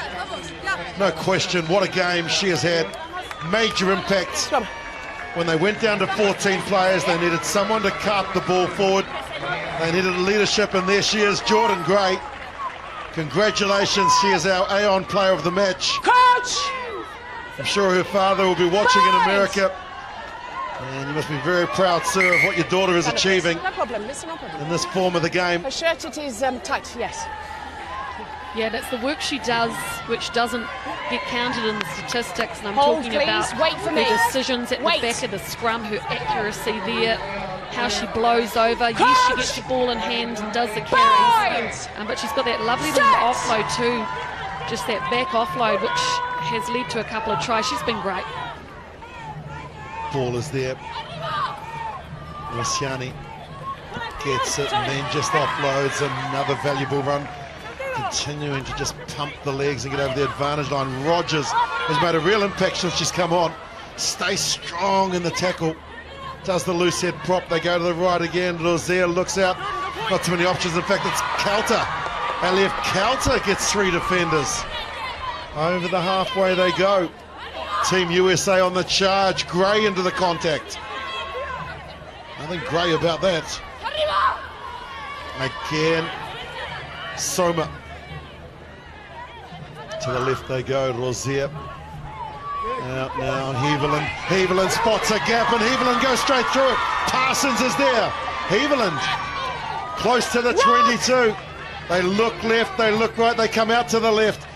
No question, what a game she has had. Major impact. When they went down to 14 players, they needed someone to cart the ball forward. They needed leadership, and there she is, Jordan Gray. Congratulations, she is our Aeon player of the match. Coach! I'm sure her father will be watching in America. And you must be very proud, sir, of what your daughter is achieving No problem, listen, no problem. in this form of the game. Her shirt, it is tight, yes. Yeah, that's the work she does, which doesn't get counted in the statistics. And I'm Hold, talking please. about Wait for her me. decisions at Wait. the back of the scrum, her accuracy there, how she blows over. Yes, she Coach! gets the ball in hand and does the carries. Point! But she's got that lovely little Set! offload too, just that back offload, which has led to a couple of tries. She's been great. Ball is there. Luciani gets it and then just offloads. Another valuable run. Continuing to just pump the legs and get over the advantage line. Rogers has made a real impact since she's come on. Stays strong in the tackle. Does the loose head prop. They go to the right again. Rosea looks out. Not too many options. In fact, it's Calter. Alef Calter gets 3 defenders. Over the halfway they go. Team USA on the charge. Gray into the contact. Nothing grey about that. Again, Soma. To the left they go, Rozier. Out now, Heveland. Heveland spots a gap and Heveland goes straight through it. Parsons is there. Heveland close to the 22. They look left, they look right, they come out to the left.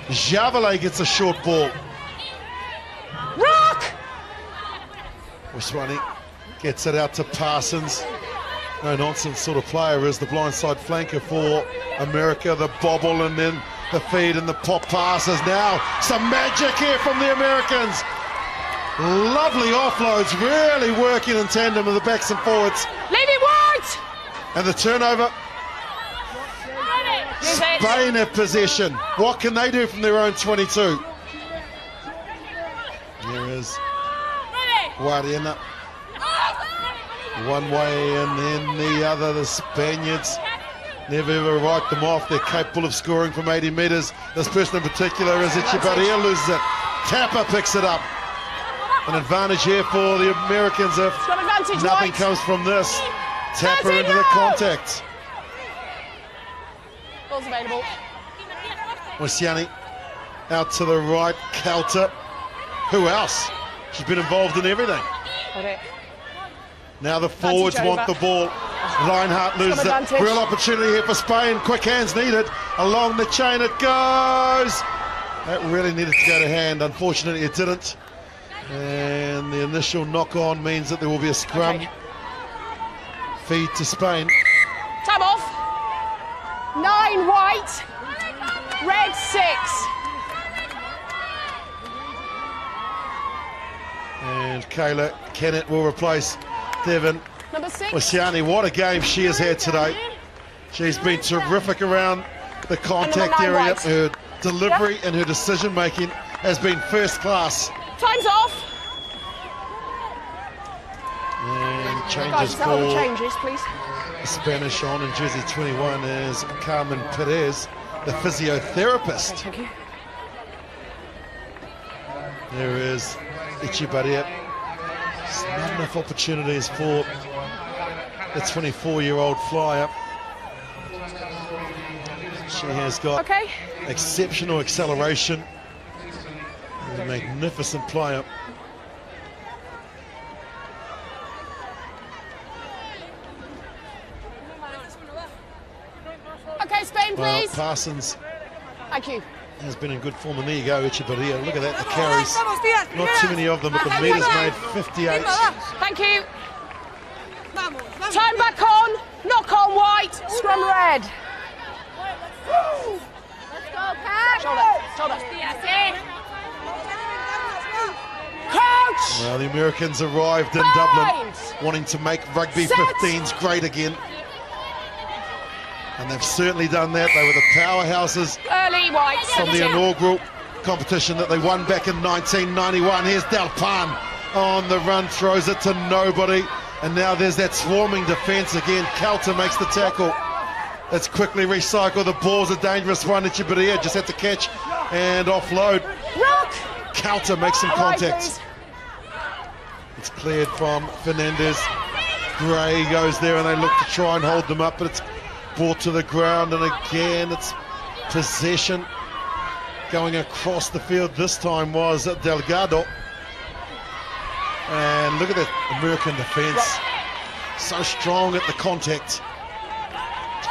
Javelet gets a short ball. Rock! Waswani gets it out to Parsons. No nonsense sort of player is the blindside flanker for America. The bobble and then the feed and the pop passes. Now some magic here from the Americans. Lovely offloads, really working in tandem with the backs and forwards. Leave it wide! And the turnover. Spain have possession. What can they do from their own 22? Here is Guardiana. One way and then the other. The Spaniards never ever write them off. They're capable of scoring from 80 metres. This person in particular is Echevarria, loses it. Tapper picks it up. An advantage here for the Americans if nothing comes from this. Tapper into the contact. Ball's available. Wasiani out to the right. Calter. Who else? She's been involved in everything. Now the forwards want the ball. Reinhardt loses it. Real opportunity here for Spain. Quick hands needed. Along the chain it goes. That really needed to go to hand. Unfortunately it didn't. And the initial knock-on means that there will be a scrum. Okay. Feed to Spain. Time off. 9 white. Red 6. And Kayla Kennett will replace Devon Number 6. Wasiani. What a game she has had today. She's been terrific around the contact area. white. Her delivery and her decision making has been first class. Time's off. And changes Guys, tell the for changes, please. Spanish on in jersey 21 is Carmen Perez, the physiotherapist. Thank you. There is Echevarria. Not enough opportunities for the 24-year-old flyer. She has got exceptional acceleration. A magnificent player. Okay, Spain, Well, please. Parsons Thank you. has been in good form, and there you go, Echevarria. Look at that, the carries. Not too many of them, but the meters made 58. Thank you. Time back on. Knock on white. Scrum red. Shoulder. Coach! Well, the Americans arrived in Dublin wanting to make rugby 15s great again. And they've certainly done that. They were the powerhouses Early white. from the inaugural competition that they won back in 1991. Here's Delpan on the run, throws it to nobody. And now there's that swarming defence again. Calter makes the tackle. Let's quickly recycle. The ball's a dangerous one. Echevarria just had to catch and offload. Rock! Calter makes some contact. It's cleared from Fernandez. Gray goes there and they look to try and hold them up, but it's brought to the ground, and again it's possession going across the field. This time was Delgado. And look at that American defence. So strong at the contact.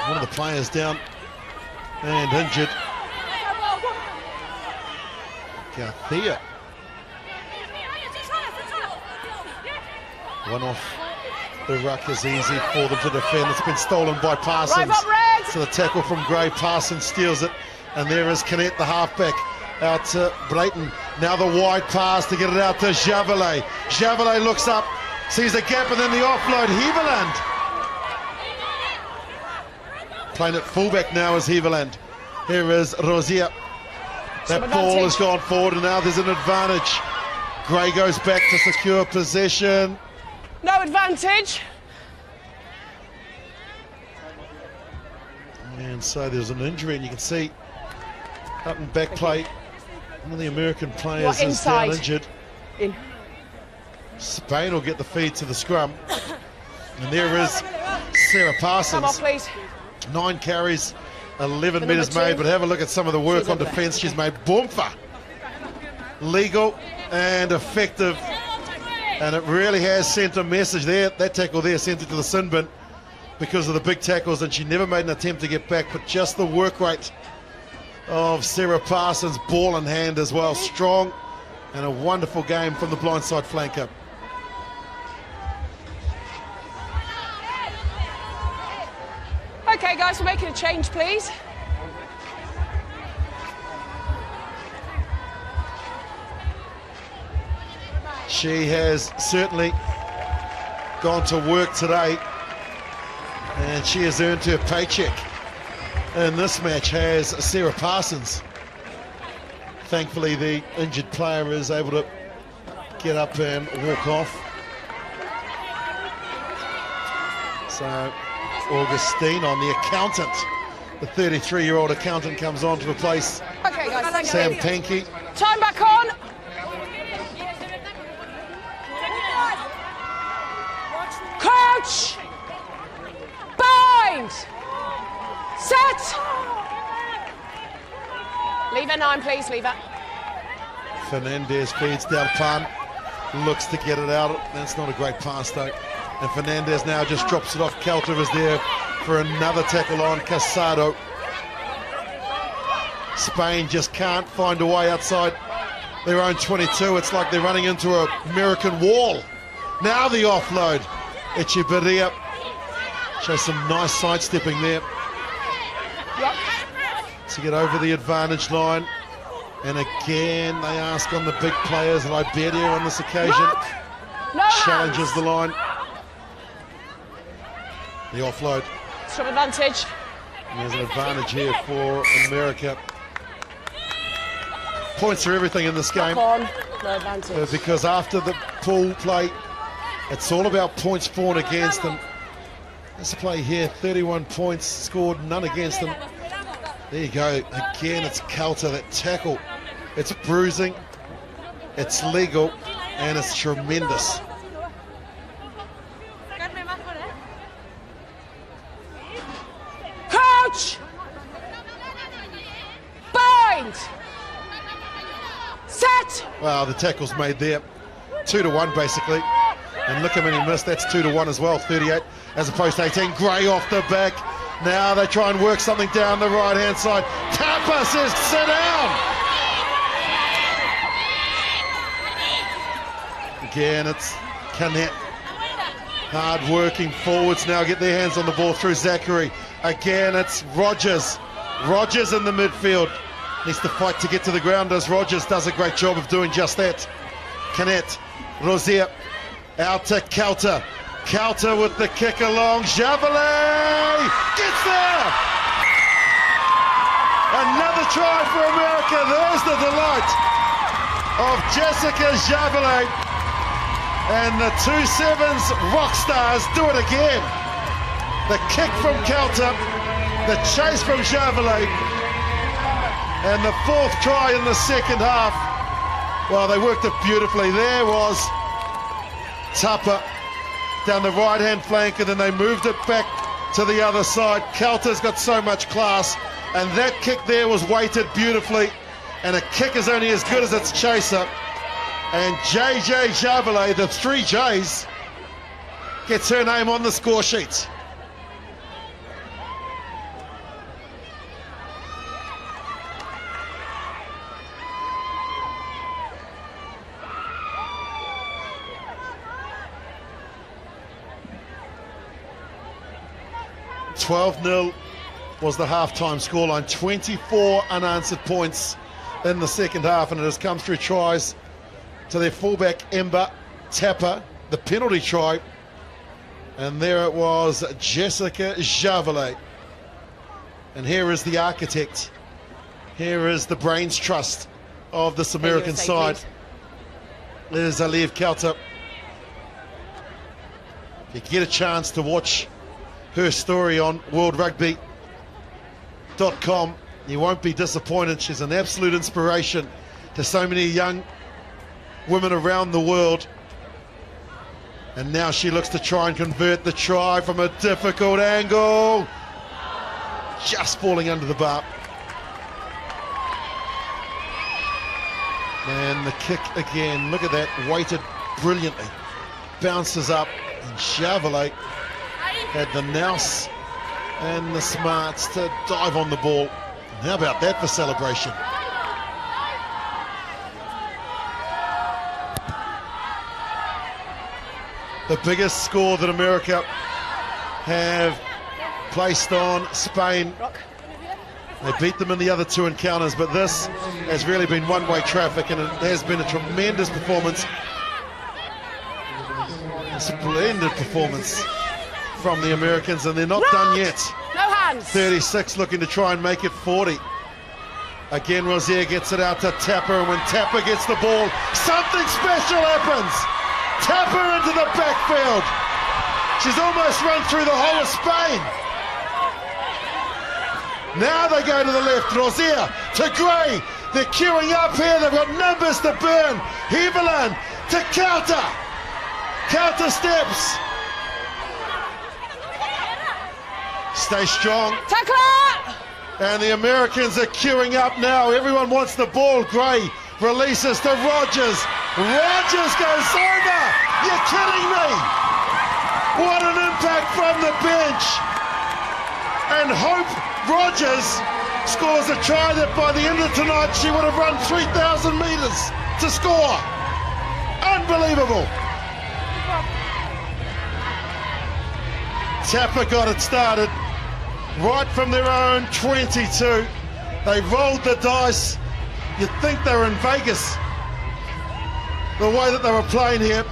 One of the players down and injured. Garcia. One off the ruck is easy for them to defend. It's been stolen by Parsons. So the tackle from Gray, Parsons steals it. And there is Canet, the halfback, out to Brayton. Now the wide pass to get it out to Javelet. Javelet looks up, sees a gap, and then the offload. Heveland. Playing at fullback now is Heveland. Here is Rozier. That ball has gone forward, and now there's an advantage. Gray goes back to secure possession. No advantage. And so there's an injury, and you can see Hutton back play One of the American players is down injured. Spain will get the feed to the scrum. And there is Sarah Parsons. Come on, please. 9 carries, 11 metres made, but have a look at some of the work on defence she's made. Boomfa. Legal and effective. And it really has sent a message there. That tackle there sent it to the sin bin because of the big tackles, and she never made an attempt to get back, but just the work rate of Sarah Parsons, ball in hand as well. Strong and a wonderful game from the blindside flanker. Okay, guys, we're making a change, please. She has certainly gone to work today, and she has earned her paycheck. And this match has Sarah Parsons. Thankfully, the injured player is able to get up and walk off. So Augustine on the accountant. The 33-year-old accountant comes on to replace Sam Pankey. Time back on. Crouch. Bind. Set. Leave her 9, please, leave her. Fernandez feeds down Pan. Looks to get it out. That's not a great pass though. And Fernandez now just drops it off. Kelter is there for another tackle on Casado. Spain just can't find a way outside their own 22. It's like they're running into an American wall. Now the offload. Echeverria shows some nice sidestepping there. Yep. To get over the advantage line. And again, they ask on the big players. Liberia on this occasion challenges the line. The offload. Strong advantage. And there's an advantage here for America. Points are everything in this game. No advantage. Because after the pool play, it's all about points for and against them. This play here, 31 points scored, none against them. There you go. Again, it's Kelter, that tackle. It's bruising, it's legal, and it's tremendous. Crouch! Bind! Set! Wow, the tackle's made there. 2-1 basically. And look how many missed. That's 2-1 as well, 38 as opposed to 18. Gray off the back. Now they try and work something down the right-hand side. Tapper says, sit down! Again, it's Canet. Hard-working forwards now get their hands on the ball through Zachary. Again, it's Rogers. Rogers in the midfield. Needs to fight to get to the ground as Rogers does a great job of doing just that. Canet, Rosier, out to Kelter. Kelter with the kick along. Javelin gets there! Another try for America. There's the delight of Jessica Javelin. And the 2-7s rock stars do it again. The kick from Kelter, the chase from Javelin, and the 4th try in the second half. Well, they worked it beautifully. There was Tupper down the right-hand flank, and then they moved it back to the other side. Kelter's got so much class, and that kick there was weighted beautifully, and a kick is only as good as its chaser. And JJ Javelin, the 3 J's, gets her name on the score sheet. $12-0 was the halftime scoreline. 24 unanswered points in the second half, and it has come through tries to their fullback Ember, Tapper, the penalty try, and there it was, Jessica Javelin. And here is the architect. Here is the brains trust of this American side. There's Aliv Kelter. If you get a chance to watch her story on WorldRugby.com, you won't be disappointed. She's an absolute inspiration to so many young women around the world. And now she looks to try and convert the try from a difficult angle. Just falling under the bar. And the kick again, look at that, weighted brilliantly. Bounces up, and Chevrolet had the nous and the smarts to dive on the ball. And how about that for celebration? The biggest score that America have placed on Spain. They beat them in the other two encounters, but this has really been one-way traffic, and it has been a tremendous performance. A splendid performance from the Americans, and they're not done yet. No hands. 36 looking to try and make it 40. Again, Rozier gets it out to Tapper, and when Tapper gets the ball, something special happens. Tapper into the backfield. She's almost run through the whole of Spain. Now they go to the left. Rozier to Gray. They're queuing up here. They've got numbers to burn. Heveland to counter. Counter steps. Stay strong. Tackle! And the Americans are queuing up now. Everyone wants the ball. Gray releases to Rogers. Rogers goes over. You're kidding me. What an impact from the bench. And Hope Rogers scores a try that by the end of tonight she would have run 3,000 metres to score. Unbelievable. Tapper got it started right from their own 22. They rolled the dice. You'd think they were in Vegas, the way that they were playing here.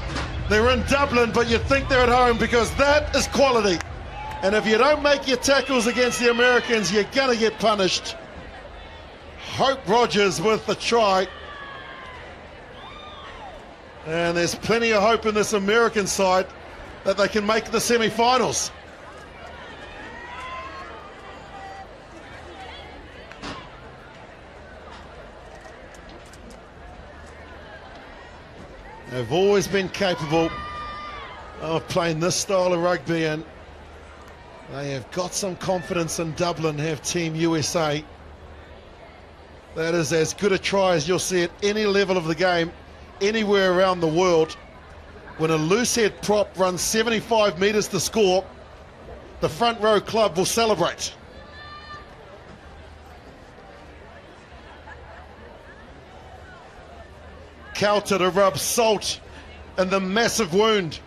They were in Dublin, but you'd think they're at home, because that is quality. And if you don't make your tackles against the Americans, you're going to get punished. Hope Rogers with the try. And there's plenty of hope in this American side that they can make the semi-finals. They've always been capable of playing this style of rugby, and they have got some confidence in Dublin, have Team USA. That is as good a try as you'll see at any level of the game, anywhere around the world. When a loose head prop runs 75 metres to score, the front row club will celebrate. Coulter to rub salt in the massive wound.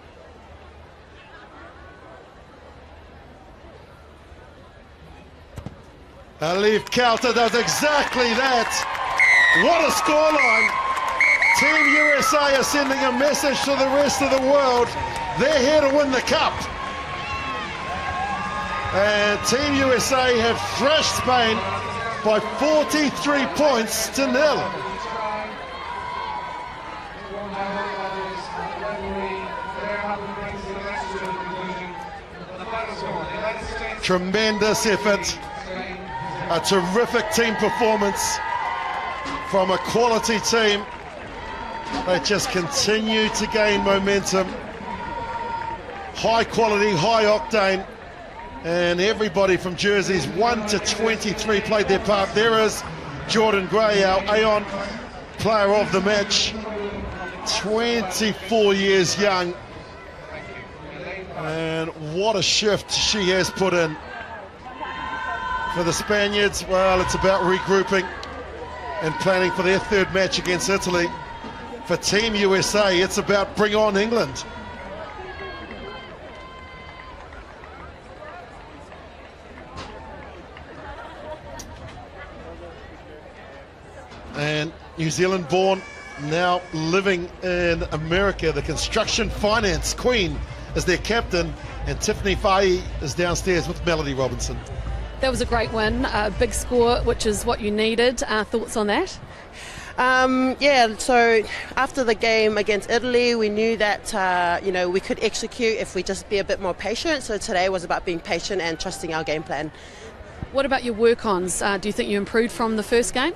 Alif Coulter does exactly that. What a scoreline. Team USA are sending a message to the rest of the world. They're here to win the cup. And Team USA have thrashed Spain by 43 points to 0. Tremendous effort. A terrific team performance from a quality team. They just continue to gain momentum. High quality, high octane. And everybody from jerseys 1 to 23 played their part. There is Jordan Gray, our Aon player of the match. 24 years young. And what a shift she has put in. For the Spaniards, well, it's about regrouping and planning for their third match against Italy. For Team USA, it's about bring on England. And New Zealand born, now living in America. The construction finance queen is their captain, and Tiffany Fahy is downstairs with Melody Robinson. That was a great win, a big score, which is what you needed. Thoughts on that? Yeah, so after the game against Italy, we knew that we could execute if we just be a bit more patient. So today was about being patient and trusting our game plan. What about your work-ons? Do you think you improved from the first game?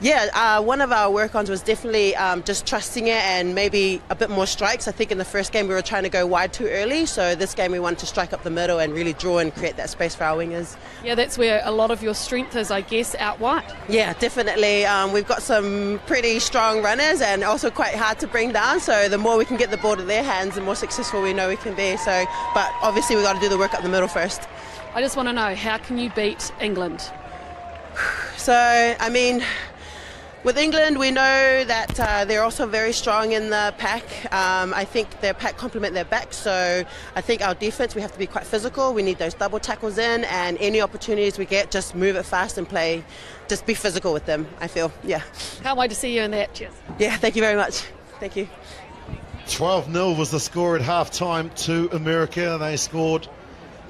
Yeah, one of our work-ons was definitely just trusting it and maybe a bit more strikes. I think in the first game we were trying to go wide too early, so this game we wanted to strike up the middle and really draw and create that space for our wingers. Yeah, that's where a lot of your strength is, I guess, out wide. Yeah, definitely. We've got some pretty strong runners and also quite hard to bring down, so the more we can get the ball to their hands, the more successful we know we can be. So, but obviously we've got to do the work up the middle first. I just want to know, how can you beat England? So, I mean, with England, we know that they're also very strong in the pack. I think their pack complement their back, so I think our defense, we have to be quite physical. We need those double tackles in, and any opportunities we get, just move it fast and play. Just be physical with them, I feel, yeah. Can't wait to see you in that. Cheers. Yeah, thank you very much. Thank you. 12-0 was the score at half-time to America. They scored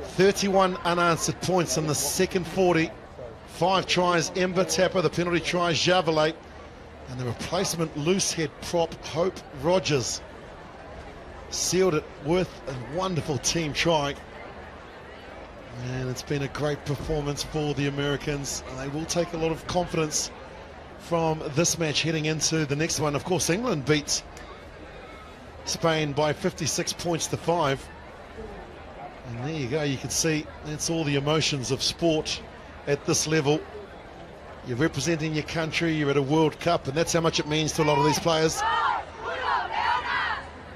31 unanswered points in the second 40. 5 tries, Ember Tapper, the penalty try, Javelay, and the replacement loose head prop, Hope Rogers, sealed it with a wonderful team try. And it's been a great performance for the Americans. And they will take a lot of confidence from this match heading into the next one. Of course, England beat Spain by 56 points to 5. And there you go, you can see that's all the emotions of sport at this level. You're representing your country, you're at a World Cup, and that's how much it means to a lot of these players.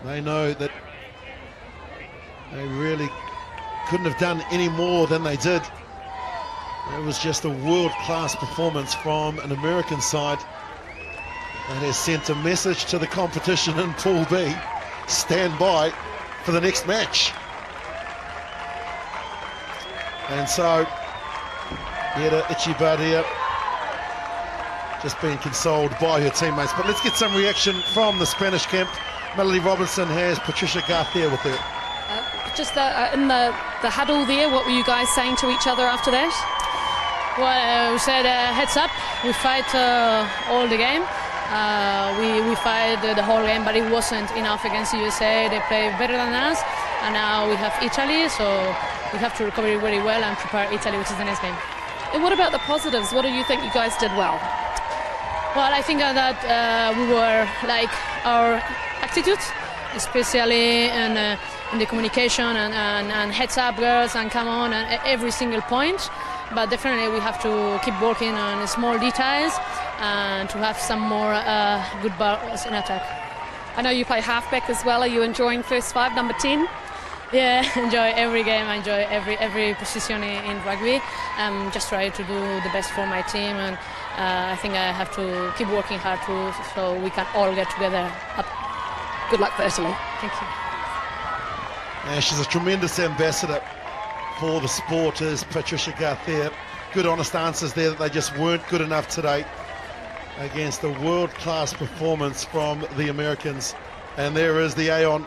They know that they really couldn't have done any more than they did. It was just a world-class performance from an American side that has sent a message to the competition in Pool B. Stand by for the next match. And so Yeda Ichibadia just being consoled by her teammates. But let's get some reaction from the Spanish camp. Melody Robinson has Patricia Garcia with her. Just in the huddle there, what were you guys saying to each other after that? Well, we said heads up, we fight all the game. We fight the whole game, but it wasn't enough against the USA. They play better than us, and now we have Italy, so we have to recover it very well and prepare Italy, which is the next game. And what about the positives? What do you think you guys did well? Well, I think that we were like our attitude, especially in the communication and heads up, girls, and come on, and every single point. But definitely we have to keep working on small details and to have some more good balls in attack. I know you play halfback as well. Are you enjoying first 5, number 10? Yeah, enjoy every game. I enjoy every position in rugby. Just try to do the best for my team, and I think I have to keep working hard too, so we can all get together up. Good luck for Italy. Thank you. Yeah, she's a tremendous ambassador for the sport, is Patricia Garcia. Good honest answers there that they just weren't good enough today against a world-class performance from the Americans. And there is the Aon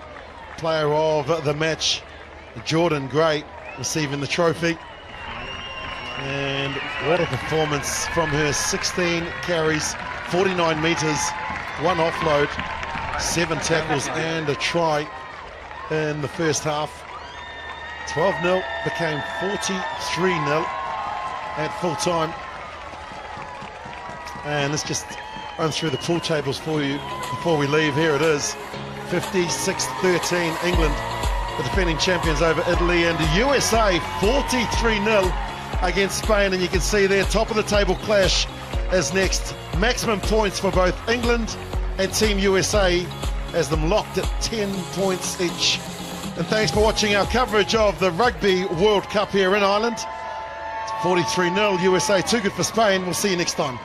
player of the match, Jordan Gray, receiving the trophy. And what a performance from her. 16 carries, 49 metres, 1 offload, 7 tackles and a try in the first half. 12-0 became 43-0 at full time. And let's just run through the pool tables for you before we leave. Here it is. 56-13 England, the defending champions over Italy, and the USA 43-0 against Spain. And you can see their top of the table clash is next. Maximum points for both England and Team USA, as them locked at 10 points each. And thanks for watching our coverage of the Rugby World Cup here in Ireland. It's 43-0 USA, too good for Spain. We'll see you next time.